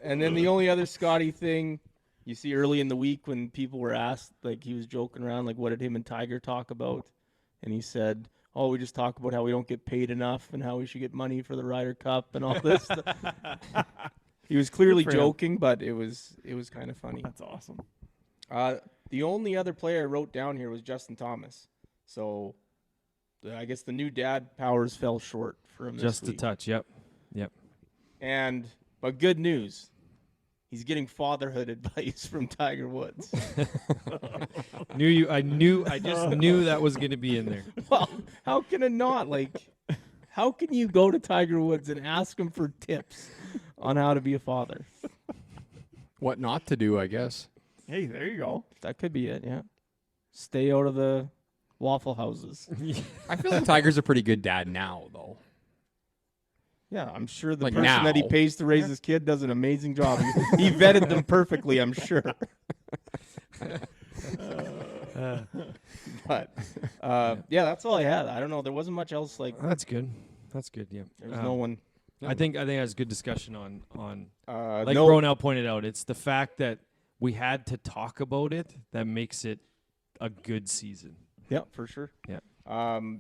And then the only other Scottie thing you see early in the week when people were asked, like, he was joking around, like, what did him and Tiger talk about? And he said, oh, we just talk about how we don't get paid enough and how we should get money for the Ryder Cup and all this stuff. He was clearly Good for him. joking, but it was kind of funny. That's awesome. The only other player I wrote down here was Justin Thomas. So I guess the new dad powers fell short for him Just this a week. touch. Yep. But good news. He's getting fatherhood advice from Tiger Woods. I just knew that was going to be in there. Well, how can it not? Like, how can you go to Tiger Woods and ask him for tips on how to be a father? What not to do, I guess. Hey, there you go. That could be it, yeah. Stay out of the Waffle Houses. I feel like Tiger's a pretty good dad now, though. Yeah, I'm sure the Like person that he now. pays to raise his kid does an amazing job. He vetted them perfectly, I'm sure. But yeah, that's all I had. I don't know. There wasn't much else. Like, That's good. That's good. Yeah. there was no one. I think that's good discussion on like no, Bronel pointed out. It's the fact that we had to talk about it that makes it a good season. Yeah, for sure. Yeah.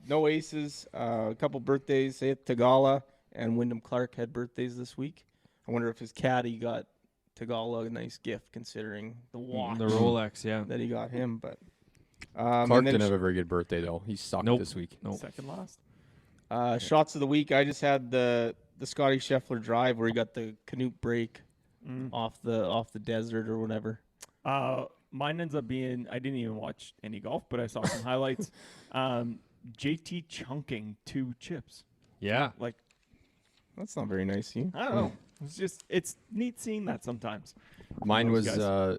No aces. A couple birthdays. Say it, Tagala and Wyndham Clark had birthdays this week. I wonder if his caddy got Tagala a nice gift considering the watch The Rolex, yeah. that he got him. But Clark and then didn't have a very good birthday, though. He sucked Nope. this week. Nope. Second last. shots of the week. I just had the Scottie Scheffler drive where he got the Canute break off the desert or whatever. Mine ends up being, I didn't even watch any golf, but I saw some JT chunking 2 chips. Yeah. Like, That's not very nice of you. I don't know. It's neat seeing that sometimes. Mine Those was guys.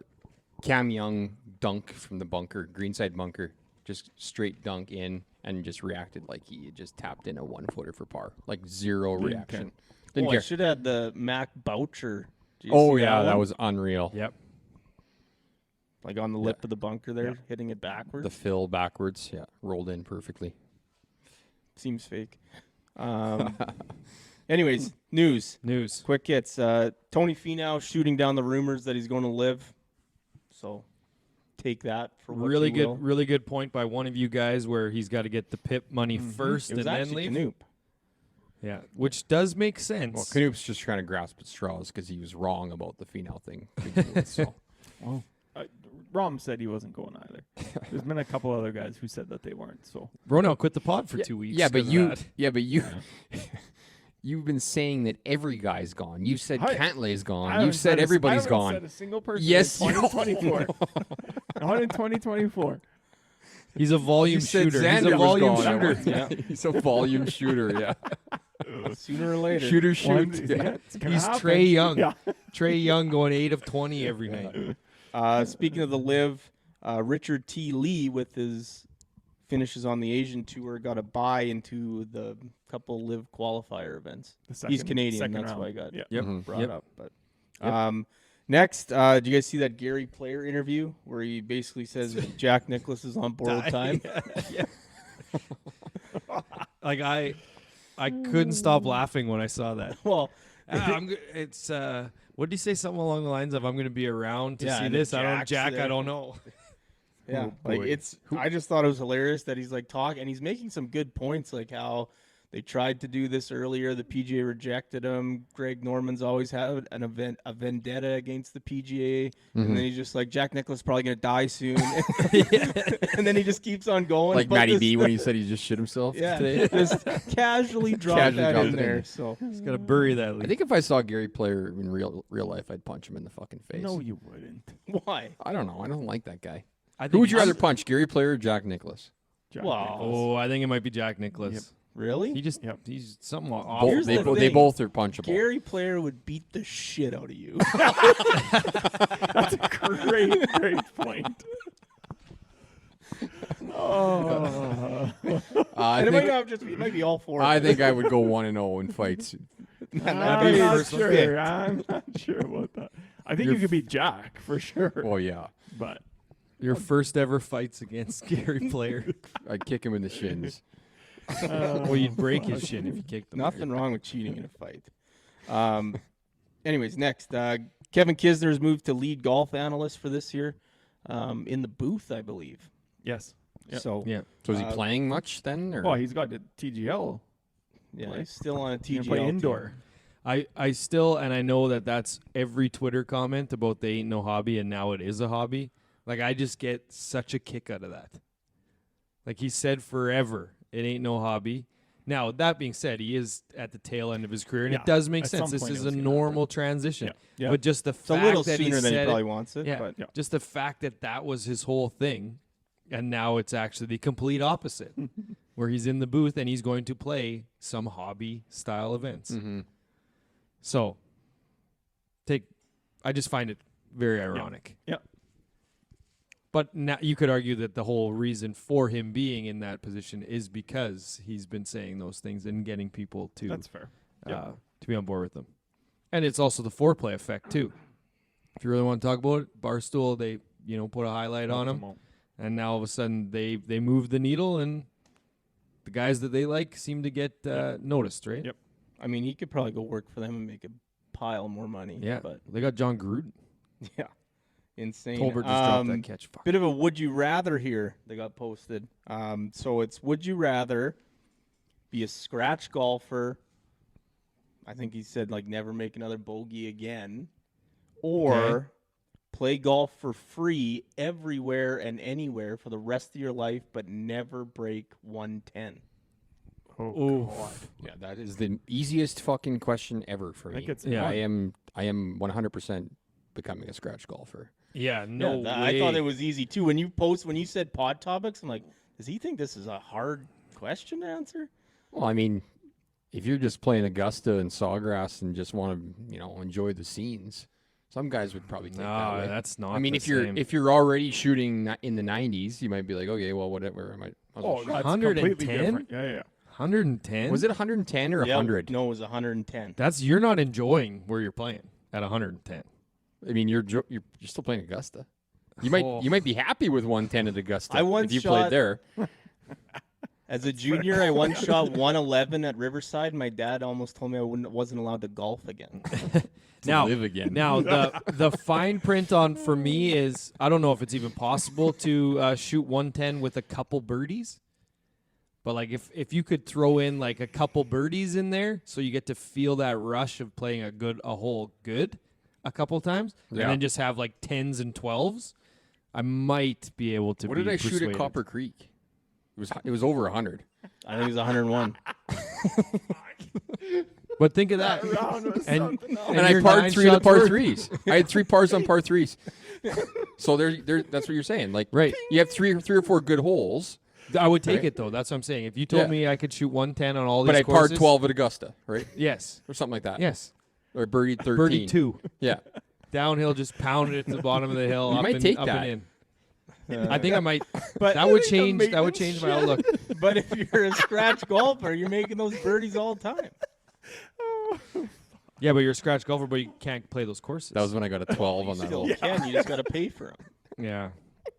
Cam Young dunk from the bunker, greenside bunker, just straight dunk in, and just reacted like he had just tapped in a 1-footer for par, like zero Didn't reaction. care. Didn't I care. should have had the Mac Boucher. Did you Oh see yeah, that one? was unreal. Yep. Like on the lip of the bunker there, hitting it backwards. The fill backwards, yeah, rolled in perfectly. Seems fake. Anyways, news. Quick hits. Tony Finau shooting down the rumors that he's going to live. So take that for what Really you good, will. really good point by one of you guys where he's got to get the PIP money first It was and then actually leave. Canoop. Yeah, which does make sense. Well, Canoop's just trying to grasp at straws because he was wrong about the Finau thing. So. Rom said he wasn't going either. There's been a couple other guys who said that they weren't. So Bronel quit the pod for 2 weeks. Yeah, but 'cause of you, that. you've been saying that every guy's gone. You said Cantlay's I gone. haven't You said I everybody's haven't gone. Said a single person. Yes, in you- 2024. Not in 2024. He's a volume You said shooter. Xander He's a was volume gone. shooter. Yeah. He's a volume shooter. Yeah, Sooner or later. shooter One- shoot. yeah, it's gonna He's happen. Trey Young. Yeah. Trey Young going 8 of 20 every night. Speaking of the live, Richard T. Lee with his finishes on the Asian tour got a bye into the couple live qualifier events. The He's second- Canadian. second That's round. why I got Yeah. Yep. Mhm. brought Yep. up. But next, do you guys see that Gary Player interview where he basically says Jack Nicklaus is on borrowed time? Like I couldn't stop laughing when I saw that. Well, It's what did he say? Something along the lines of "I'm going to be around to Yeah, see and if this." I don't, Jack's Jack. there- I don't know. yeah, Oh, like boy. it's. I just thought it was hilarious that he's like talking, and he's making some good points, like how they tried to do this earlier. The PGA rejected him. Greg Norman's always had a vendetta against the PGA, and then he's just like Jack Nicklaus probably gonna die soon, and then he just keeps on going. Like But Matty this- B when he said he just shit himself Yeah, today. just casually dropped Casually that dropped in it in there. there. So He's got to bury that. I Lead. think if I saw Gary Player in real life, I'd punch him in the fucking face. No, you wouldn't. why? I don't know. I don't like that guy. I think Who would you he's- rather punch, Gary Player or Jack Nicklaus? Jack Wow. Nicklaus. Oh, I think it might be Jack Nicklaus. Yep. Really? He just Yep. he's something off. Both, Here's they, the they thing. both are punchable. Gary Player would beat the shit out of you. That's a great point. Oh, I and it might think, not just be, it might be all four. of I us. think I would go 1-0 in fights. I'm be not first sure. pick. I'm not sure about that. I think You're you could beat Jack for sure. Oh yeah, But Your first ever fights against Gary Player. I'd kick him in the shins. Well, you'd break his shin if you kicked him. Nothing wrong with cheating in a fight. Anyways, next, Kevin Kisner's moved to lead golf analyst for this year, in the booth, I believe. yes. Yep. So Yeah. So is he playing much then? Or? Well, he's got the TGL. yeah, he's still on a He TGL can play team. indoor. I still, and I know that that's every Twitter comment about they ain't no hobby and now it is a hobby. Like, I just get such a kick out of that. Like, he said forever, it ain't no hobby. Now, that being said, he is at the tail end of his career, and Yeah, it does make at sense. some This point is it a was gonna normal transition. Yeah. But just the It's a fact little that sooner he than he said probably it, wants it, yeah, but Yeah. just the fact that that was his whole thing, and now it's actually the complete opposite, where he's in the booth and he's going to play some hobby-style events. Mm-hmm. So, I just find it very ironic. Yeah. But now you could argue that the whole reason for him being in that position is because he's been saying those things and getting people to That's fair. to be on board with them. And it's also the foreplay effect too. If you really want to talk about it, Barstool, they put a highlight on him, and now all of a sudden they move the needle, and the guys that they like seem to get noticed, right? Yep. I mean, he could probably go work for them and make a pile more money. Yeah, But they got John Gruden. yeah, insane. Tolbert just dropped that catch. Fuck. Bit of a would you rather here that got posted. So it's would you rather be a scratch golfer? I think he said like never make another bogey again, or Okay. play golf for free everywhere and anywhere for the rest of your life, but never break 110. Oh, Yeah, that is the easiest fucking question ever for I think me. it's Yeah. I am 100% becoming a scratch golfer. Yeah, I thought it was easy too. When you said pod topics, I'm like, does he think this is a hard question to answer? Well, I mean, if you're just playing Augusta and Sawgrass and just want to, enjoy the scenes, some guys would probably take that No, way. that's not. I mean, the if you're already shooting in the 90s, you might be like, okay, well, whatever. I might as well Oh, shoot. that's 110? completely different. Yeah. 110. Was it 110 or Yeah, 100? No, it was 110. You're not enjoying where you're playing at 110. I mean, you're still playing Augusta. You might be happy with 110 at Augusta. I once if you shot- played there. As a junior, I once shot 111 at Riverside. My dad almost told me I wasn't allowed to golf again. Now, live again. Now the fine print on for me is I don't know if it's even possible to shoot 110 with a couple birdies. But like if you could throw in like a couple birdies in there, so you get to feel that rush of playing a hole good a couple times, Yeah. and then just have like 10s and 12s, I might be able to. What be did I shoot at persuaded. Copper Creek? It was over 100. I think it was 101. But think of that, Round was and, something else. And I you're parred 9 3 of the shots par worth. 3s. I had 3 pars on par 3s. So that's what you're saying. Like, Right. you have three or four good holes, I would take Right. it though. That's what I'm saying. If you told Yeah. me I could shoot 110 on all these but I courses, parred 12 at Augusta, right? Yes, Or something like that. yes. Or birdied 13. Birdie 2. Yeah. Downhill, just pounded it to the bottom of the hill. You up might and, take up that. and in. I think I might. But That would think the change. That would maintenance change my outlook. but if you're a scratch golfer, you're making those birdies all the time. Yeah, but you're a scratch golfer, but you can't play those courses. That was when I got a 12 on You that still hole. can. You just got to pay for them. yeah.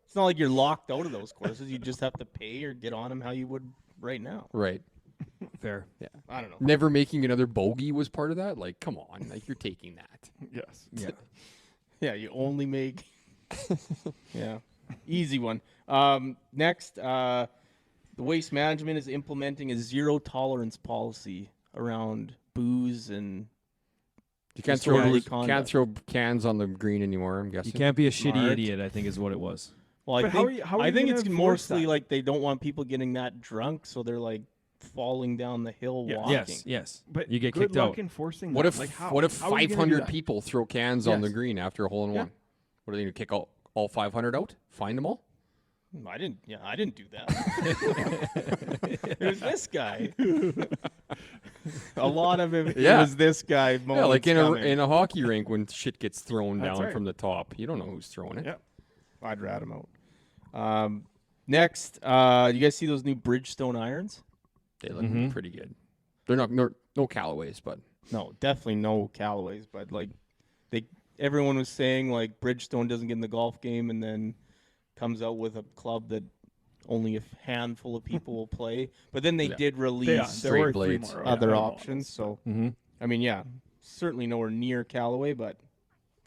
It's not like you're locked out of those courses. You just have to pay or get on them how you would right now. Right. Fair. I don't know. Never making another bogey was part of that? Like, come on. Like, you're taking that. Yes. Yeah. Yeah, you only make. Yeah, easy one. Next, the Waste Management is implementing a zero tolerance policy around booze and You can't Disorderly throw conduct. can't throw cans on the green anymore, I'm You guessing. can't be a shitty Smart. idiot. I think is what it was. well, I But how think are you- how are I you think gonna it's enforce mostly that? like they don't want people getting that drunk, so they're like falling down the hill Yeah. walking. Yes. Yes. But you get good kicked luck out. enforcing What that. if Like, how? what if How are you gonna do 500 that? people throw cans on the Yes. green after a hole in Yeah. one? What are they going to kick all 500 out? Find them all? I didn't. Yeah, I didn't do that. It was this guy. A lot of it. Yeah. It was this guy. Yeah, like in moments a hockey rink when shit gets thrown That's down right. from the top. You don't know who's throwing it. Yeah. I'd rat him out. Next, you guys see those new Bridgestone irons? They look Mhm. pretty good. They're not no Callaways, but No, definitely no Callaways, but like everyone was saying like Bridgestone doesn't get in the golf game and then comes out with a club that only a handful of people will play. But then they Yeah. did release Yeah, there Straight were 3 blades. more other models. options. So Mm-hmm. I mean, yeah, certainly nowhere near Callaway, but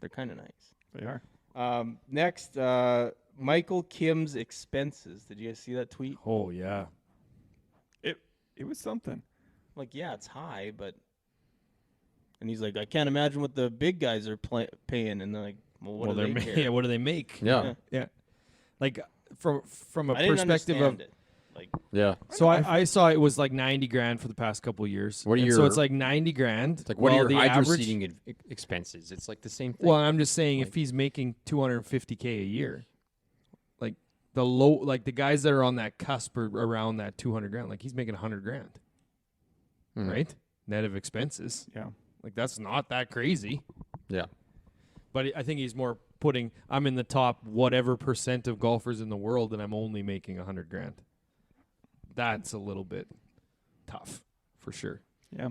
they're kind of nice. They are. Next, Michael Kim's expenses. Did you guys see that tweet? Oh yeah. It was something. Like, yeah, it's high, but and he's like, I can't imagine what the big guys are paying, and they're like, well, what do they're they ma- care? yeah. What do they make? yeah. Yeah. Like from a I didn't perspective of. understand it. Like, Yeah. So I saw it was like 90 grand for the past couple of years. What are And so your- it's like 90 grand. It's like, what while are your the hydro average- seeding expenses? It's like the same thing. Well, I'm just saying if Like- he's making 250K a year, like the guys that are on that cusp are around that 200 grand, like he's making 100 grand, Mhm. right? Net of expenses. Yeah. Like that's not that crazy. Yeah. But I think he's more putting, I'm in the top whatever percent of golfers in the world and I'm only making 100 grand. That's a little bit tough for sure. Yeah.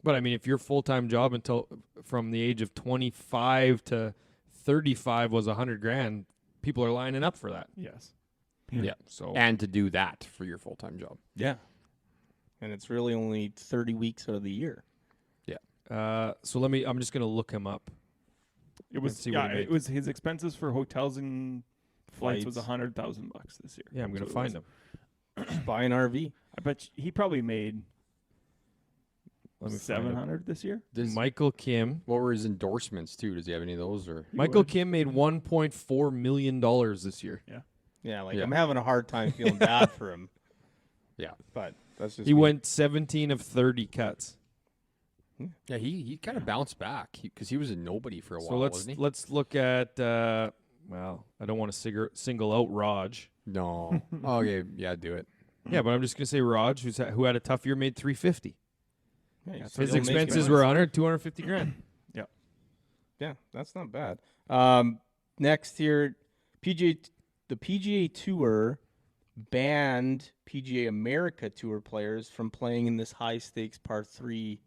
But I mean, if your full-time job until from the age of 25 to 35 was 100 grand, people are lining up for that. Yes. Yeah. So And to do that for your full-time job. yeah. And it's really only 30 weeks out of the year. so I'm just going to look him up. It was Let's see what yeah. he It made. was his expenses for hotels and flights was Flights. $100,000 this year. Yeah, I'm going That's to what it find was. him. Buy an RV. I bet he probably made Let me find him. 700 this year. Michael Kim. What were his endorsements too? Does he have any of those or? Michael would. Kim made $1.4 million this year. Yeah, like Yeah. I'm having a hard time feeling bad for him. Yeah. But that's just He me. went 17 of 30 cuts. Yeah, he kind of bounced back because he was a nobody for a So while, let's wasn't he? let's look at. Well, I don't want to single out Raj. No. Okay, yeah, do it. Yeah, but I'm just gonna say Raj, who had a tough year, made 350. Yeah, you're His still His making expenses money. were 250 grand. Yeah, that's not bad. Next here, the PGA Tour banned PGA America Tour players from playing in this high stakes par 3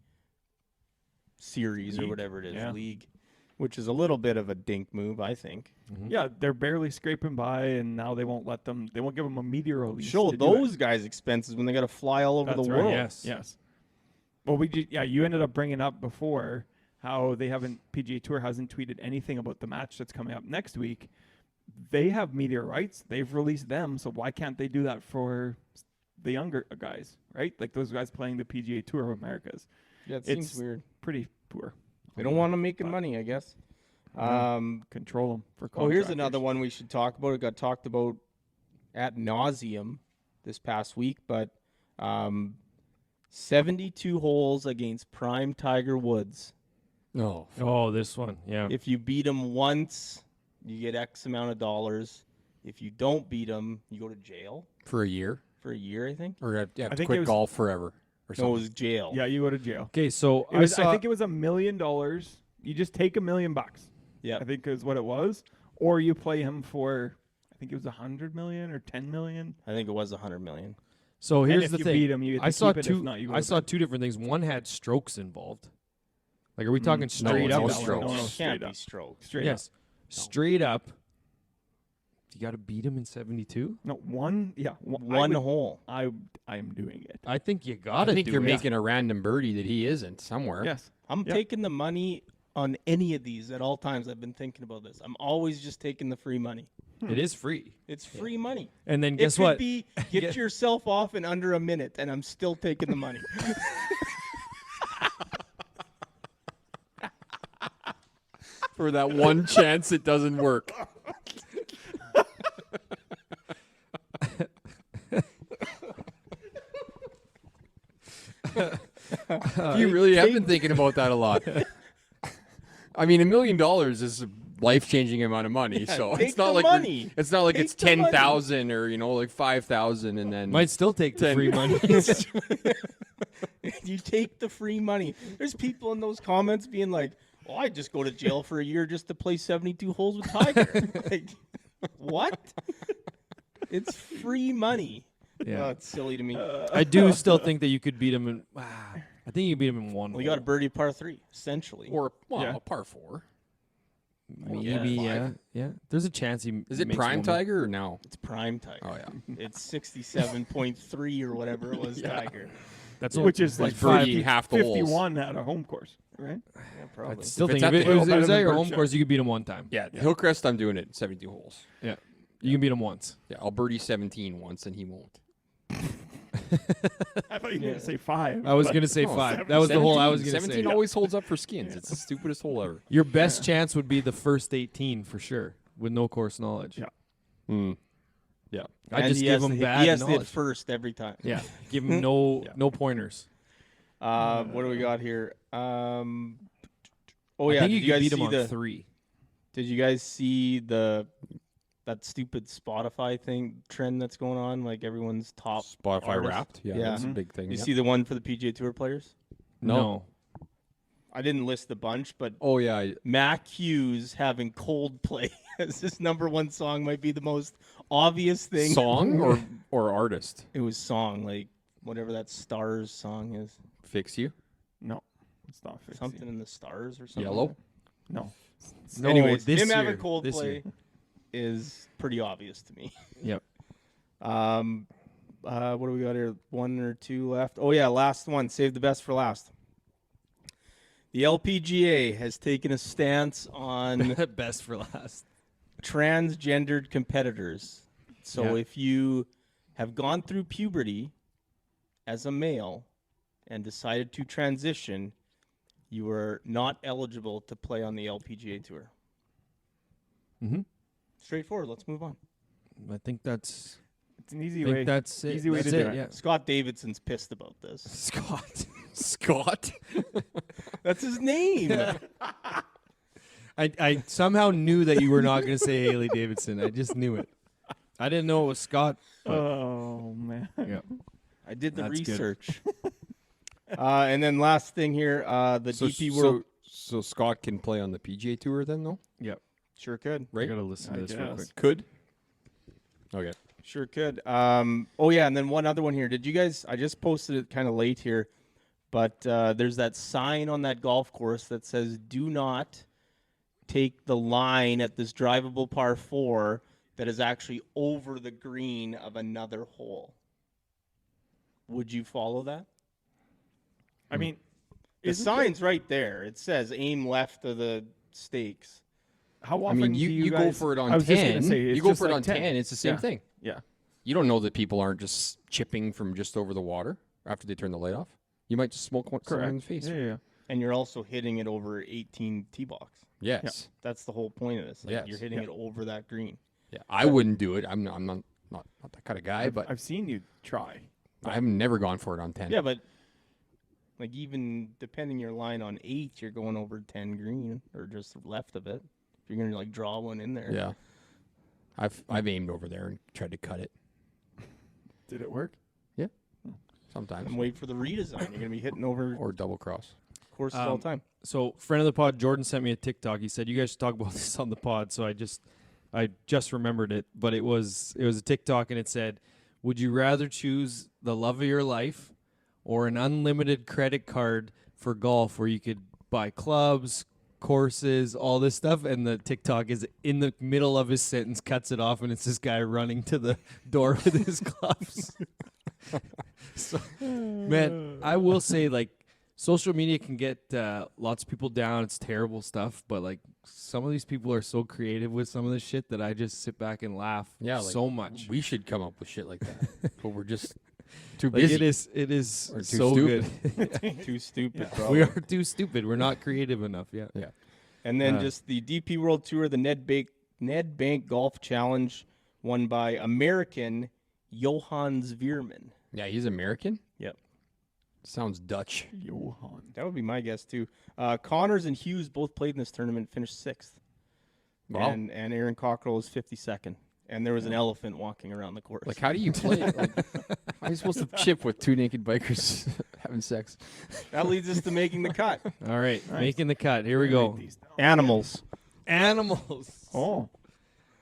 series or League? whatever it is, Yeah. league, which is a little bit of a dink move, I think. Yeah, they're barely scraping by, and now they won't let them. They won't give them a media release. Show to do it. those guys expenses when they got to fly all over That's the right. world. Yes. Yes. Well, you ended up bringing up before how they haven't, PGA Tour hasn't tweeted anything about the match that's coming up next week. They have media rights. They've released them, so why can't they do that for the younger guys, right? Like those guys playing the PGA Tour of Americas. Yeah, it It's seems weird. pretty poor. They don't want them making money, I guess. Yeah. Control them for Oh, here's contractors. another one we should talk about. It got talked about ad nauseum this past week, but 72 holes against prime Tiger Woods. No. Oh, this one. Yeah. If you beat him once, you get X amount of dollars. If you don't beat him, you go to jail For a year? for a year, I think. Or you have to think it quit was- golf forever or No, something? it was jail. Yeah, you go to jail. Okay, so It was, I saw. I think it was $1 million. You just take $1 million. Yeah. I think is what it was. Or you play him for, I think it was 100 million or 10 million. I think it was 100 million. So And here's if the you thing. beat him, you get to I saw keep it. two. If not, you go I to saw bed. two different things. One had strokes involved. Like, are we talking No, straight no up? strokes. No, It straight can't be up. strokes. Straight Yes, straight up. You got to beat him in 72. No, one. Yeah, One hole. I am doing it. I think you I got to think do you're it. making a random birdie that he isn't somewhere. Yes. I'm Yep. taking the money on any of these at all times. I've been thinking about this. I'm always just taking the free money. It is free. It's free money. And then It guess could what? be get yourself off in under a minute, and I'm still taking the money. For that one chance it doesn't work. You really have been thinking about that a lot. I mean, $1 million is a life-changing amount of money, so take it's not the like money. it's not like Take it's the money. 10,000 or like 5,000, and then Might still take the 10. free money. You take the free money. There's people in those comments being like, "Oh, I just go to jail for a year just to play 72 holes with Tiger." Like, what? It's free money. Yeah. Oh, it's silly to me. I do still think that you could beat him in. I think you beat him in one. Well, you got a hole. birdie par 3, essentially. or Yeah. a par 4. Maybe, yeah, yeah. There's a chance he. Is it makes prime one more. Tiger or no? It's prime Tiger. Oh yeah. It's 67.3 or whatever it was, Tiger. That's Which is like He's birdieing half the holes. 51 at a home course, right? Yeah, I probably. still If think it's if at it the- was, better at than your home Berkshire. course, you could beat him one time. Yeah, Hillcrest, I'm doing it 72 holes. Yeah, you can beat him once. Yeah, I'll birdie 17 once, and he won't. I thought you were going to say 5. I was gonna say No, 5. That was the hole I was gonna 17 say. always holds up for skins. It's the stupidest hole ever. Your best chance would be the first 18 for sure, with no course knowledge. Yeah. Yeah. I And just he give has him to- bad He has to hit knowledge. first every time. Yeah, give him no Yeah. no pointers. What do we got here? Oh I yeah, think did you you guys could beat him see on the? 3. Did you guys see that stupid Spotify thing trend that's going on? Like everyone's top Spotify artists? Wrapped. Yeah, Yeah. that's a big thing. You yeah. see the one for the PGA Tour players? No. I didn't list a bunch, but Oh yeah, Mac Hughes having Coldplay as his #1 song might be the most obvious thing. song or artist. It was song, like whatever that Stars song is. Fix you. No, it's not 50. Something in the stars or something. Yellow. No. No, Anyways, this him year, having this Coldplay year. is pretty obvious to me. Yep. What do we got here? 1 or 2 left. Oh yeah, last one. Save the best for last. The LPGA has taken a stance on Best for last. transgendered competitors. So Yeah. if you have gone through puberty as a male and decided to transition, you are not eligible to play on the LPGA tour. Mm-hmm. Straightforward. Let's move on. I think that's. It's an easy I think way. that's it. easy way That's to do it. it. Yeah. Scott Davidson's pissed about this. Scott. Scott. That's his name. I somehow knew that you were not going to say Haley Davidson. I just knew it. I didn't know it was Scott. But Oh man. yeah. I did the That's good. research. And then last thing here, the DP World So Scott can play on the PGA Tour then, though? Yep. sure could. I Right? gotta listen to this real quick. Could. Okay. Sure could. Oh yeah, and then one other one here. Did you guys? I just posted it kind of late here, but there's that sign on that golf course that says, "Do not take the line at this drivable par 4 that is actually over the green of another hole." Would you follow that? I mean, The isn't sign's right there. It says aim left of the stakes. how I often mean, do you go guys- for it on I was just gonna 10. say, it's You go just for it like on 10. It's the same Yeah. thing. Yeah. You don't know that people aren't just chipping from just over the water after they turn the light off. You might just smoke someone in the face. Yeah, yeah. And you're also hitting it over 18 tee box. Yes. That's the whole point of this. Like, Yes. You're hitting it over that green. Yeah. I wouldn't do it. I'm not that kind of guy, but I've seen you try. I've never gone for it on 10. Yeah, but like even depending your line on 8, you're going over 10 green or just left of it. If you're gonna like draw one in there. Yeah. I've aimed over there and tried to cut it Did it work? sometimes. And wait for the redesign. You're gonna be hitting over Or double cross. courses all the time. So, friend of the pod, Jordan sent me a TikTok. He said, "You guys should talk about this on the pod." So I just remembered it, but it was a TikTok, and it said, "Would you rather choose the love of your life or an unlimited credit card for golf, where you could buy clubs, courses, all this stuff?" And the TikTok is in the middle of his sentence, cuts it off, and it's this guy running to the door with his clubs. So, man, I will say, like, social media can get lots of people down. It's terrible stuff, but like some of these people are so creative with some of this shit that I just sit back and laugh so much. We should come up with shit like that. But we're just too Like, busy. it is Or too so stupid. good. Too stupid. We Probably. are too stupid. We're not creative enough. Yeah. Yeah. And then just the DP World Tour, the Ned Bank Golf Challenge, won by American Johan Veerman. Yeah, he's American. Yep. Sounds Dutch. Johan. That would be my guess too. Connors and Hughes both played in this tournament, finished 6th. Wow. And Aaron Cockrell was 52nd. And there was an elephant walking around the course. Like, how do you play it? Like, how are you supposed to chip with two naked bikers having sex? That leads us to making the cut. All right, making the cut. Here we go. Animals. Animals. Oh,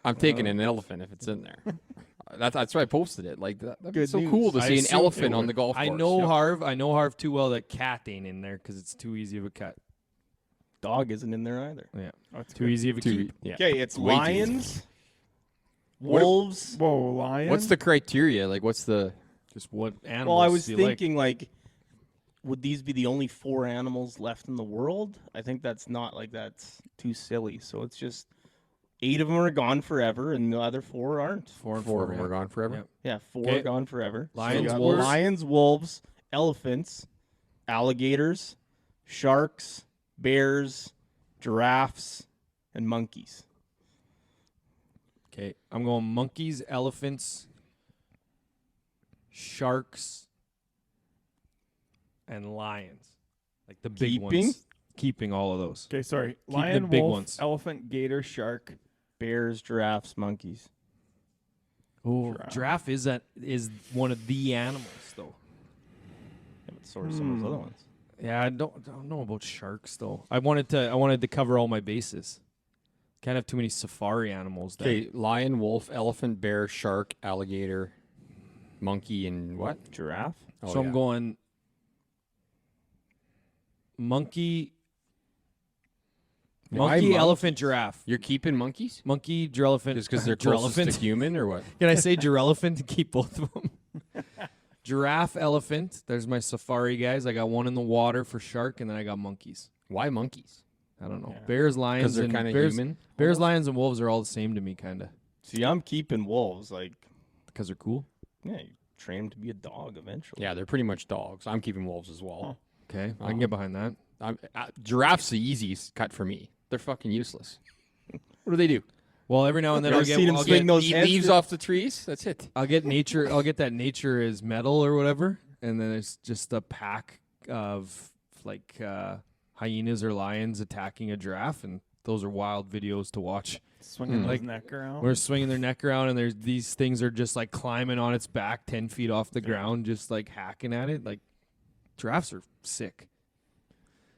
I'm taking an elephant if it's in there. That's why I posted it. Like, that'd be Good so news. cool to I see an assume elephant it on would. the golf course. I know Harv too well that cat ain't in there because it's too easy of a cut. Dog isn't in there either. Yeah, that's too good. easy of a keep. Yeah. Okay, it's Way too lions, wolves. Whoa, lion. What's the criteria? Like, what's the? Just what animals? Well, I was do you like? thinking, like, would these be the only 4 animals left in the world? I think that's not like that's too silly. So it's just 8 of them are gone forever, and the other 4 aren't. 4 and Four 4. of them are gone forever. Yep. Yeah, 4 Okay. are gone forever. So Lions, we got wolves. lions, wolves, elephants, alligators, sharks, bears, giraffes, and monkeys. Okay, I'm going monkeys, elephants, sharks, and lions. Like the big Keeping? ones. Keeping all of those. Okay, sorry. the Lion, big wolf, ones. elephant, gator, shark. Bears, giraffes, monkeys. Oh, Giraffe. giraffe is one of the animals though. Yeah, but so are some of those other ones. Yeah, I don't know about sharks though. I wanted to cover all my bases. Can't have too many safari animals. Then. Okay, lion, wolf, elephant, bear, shark, alligator, monkey, and what? Giraffe? Oh, So yeah. I'm going monkey, Why monkey, monkeys? elephant, giraffe. You're keeping monkeys Monkey, giraffe, just because they're closest to giraffe. human, or what? Can I say giraffe to keep both of them? Giraffe, elephant. There's my safari guys. I got one in the water for shark, and then I got monkeys. Why monkeys? I don't know. Yeah. Bears, Because lions, they're and kind of bears. human. Bears, lions, and wolves are all the same to me, kind of, See, I'm keeping wolves. Like, because they're cool. yeah, you train them to be a dog eventually. Yeah, they're pretty much dogs. I'm keeping wolves as well. Okay, I can get behind that. Giraffes the easiest cut for me. They're fucking useless. What do they do? Well, every now and then Ever I'll get, seen 'em I'll swing get, those Eat heads? leaves off the trees. That's it. I'll get nature. I'll get that nature is metal or whatever, and then it's just a pack of like hyenas or lions attacking a giraffe, and those are wild videos to watch. Swinging Like, his neck around. We're swinging their neck around, and there's these things are just like climbing on its back 10 feet off the ground, just like hacking at it. Like, Giraffes are sick.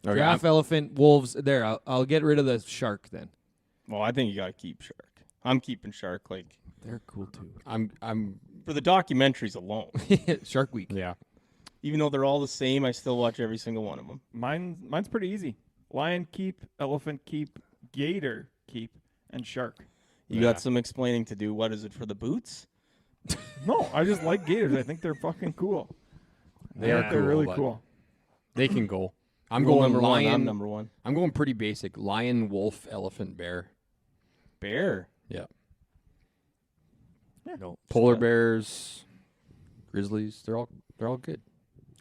Okay, Giraffe, elephant, wolves. There, I'll get rid of the shark then. Well, I think you gotta keep shark. I'm keeping shark, like They're cool too. I'm for the documentaries alone. Shark Week. yeah. Even though they're all the same, I still watch every single one of them. Mine's pretty easy. Lion keep, elephant keep, gator keep, and shark. You got some explaining to do. What is it for the boots? No, I just like gators. I think they're fucking cool. They I are think they're cool, really but cool. They can go. I'm Rule going number lion. one. I'm number one. I'm going pretty basic. Lion, wolf, elephant, bear. Bear. Yeah. No. Polar bears, grizzlies. They're all good.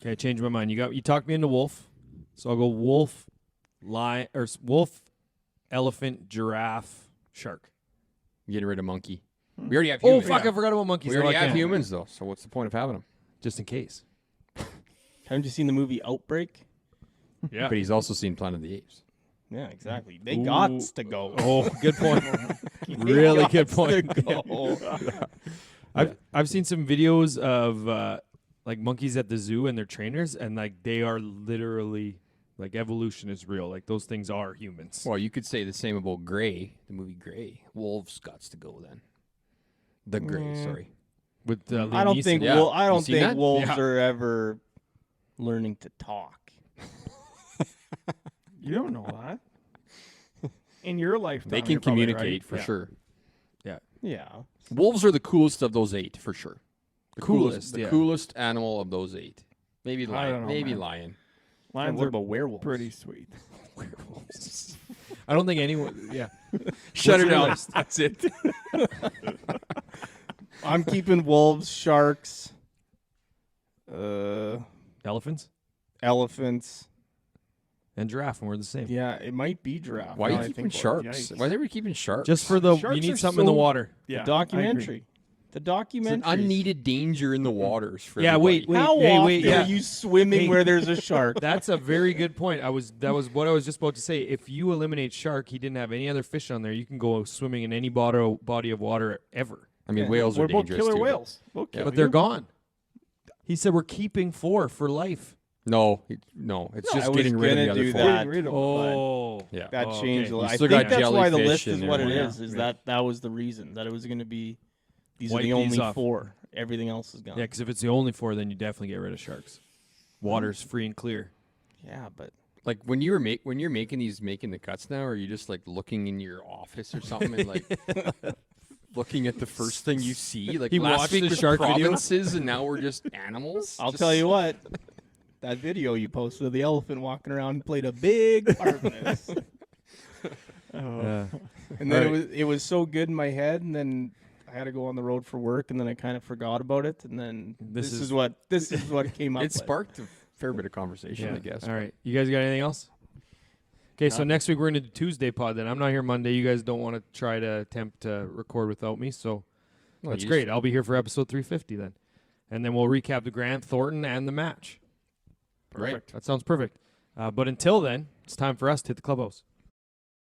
Okay, I changed my mind. You talked me into wolf, so I'll go wolf, lion, or wolf, elephant, giraffe, shark. Getting rid of monkey. We already have Oh humans. fuck! I forgot about monkeys. We I already like have that. humans though. So what's the point of having them? Just in case. Haven't you seen the movie Outbreak? Yeah. But he's also seen Planet of the Apes. Yeah, exactly. They got to go. Oh, good point. They Really good gots point. to go. I've seen some videos of like monkeys at the zoo and their trainers, and like they are literally like evolution is real. Like those things are humans. Well, you could say the same about Gray, the movie Gray. Wolves got to go then. The Gray, sorry. With Liam I don't Neeson. think. Yeah. Well, I You don't seen think that? wolves Yeah. are ever learning to talk. You don't know that. In your lifetime, They can you're probably communicate right. for Yeah. sure. Yeah. Wolves are the coolest of those 8 for sure. The Coolest, the yeah. coolest animal of those 8. Maybe I lion. don't know, Maybe man. lion. Lions what are about werewolves? pretty sweet. I don't think anyone. Yeah. Shut What's her your down. list? That's it. I'm keeping wolves, sharks, Elephants elephants. and giraffe, and we're the same. Yeah, it might be giraffe. Why now are I you keeping think about it. sharks? Yikes. Why are we keeping sharks? Just for the Sharks you need are something in the so- water. Yeah, The documentary. The It's documentary. an unneeded danger in the waters for Yeah, everybody. wait. How Hey, often wait, yeah. are you swimming Hey. where there's a shark? That's a very good point. That was what I was just about to say. If you eliminate shark, he didn't have any other fish on there. You can go swimming in any body of water ever. I mean, Yeah. whales are What about dangerous killer too. whales? They'll kill But they're you. gone. He said we're keeping 4 for life. No, it's No, just I was getting rid of gonna the other do 4. that. Getting rid of them. Oh, Yeah. That Oh, changed a okay. lot. I still think got that's why the jellyfish list is and what it everything. is. Is Yeah. that was the reason that it was going to be? These Wipe are the these only off. 4. Everything else is gone. Yeah, because if it's the only 4, then you definitely get rid of sharks. Water's free and clear. Yeah, but Like when you're making the cuts now, are you just like looking in your office or something and like looking at the first thing you see? Like He last watched week the was shark video? provinces and now we're just animals. I'll tell you what. That video you posted of the elephant walking around played a big part in this. Yeah. And then Alright. it was so good in my head, and then I had to go on the road for work, and then I kind of forgot about it, and then This this is- is what came up. It with. sparked a fair bit of conversation, I guess. All right. You guys got anything else? Okay, so next week we're going to do Tuesday pod then. I'm not here Monday. You guys don't want to try to attempt to record without me, so No, that's you great. I'll be here for episode 350 then. And then we'll recap the Grant Thornton and the match. Right. That sounds perfect. But until then, it's time for us to hit the clubhouse.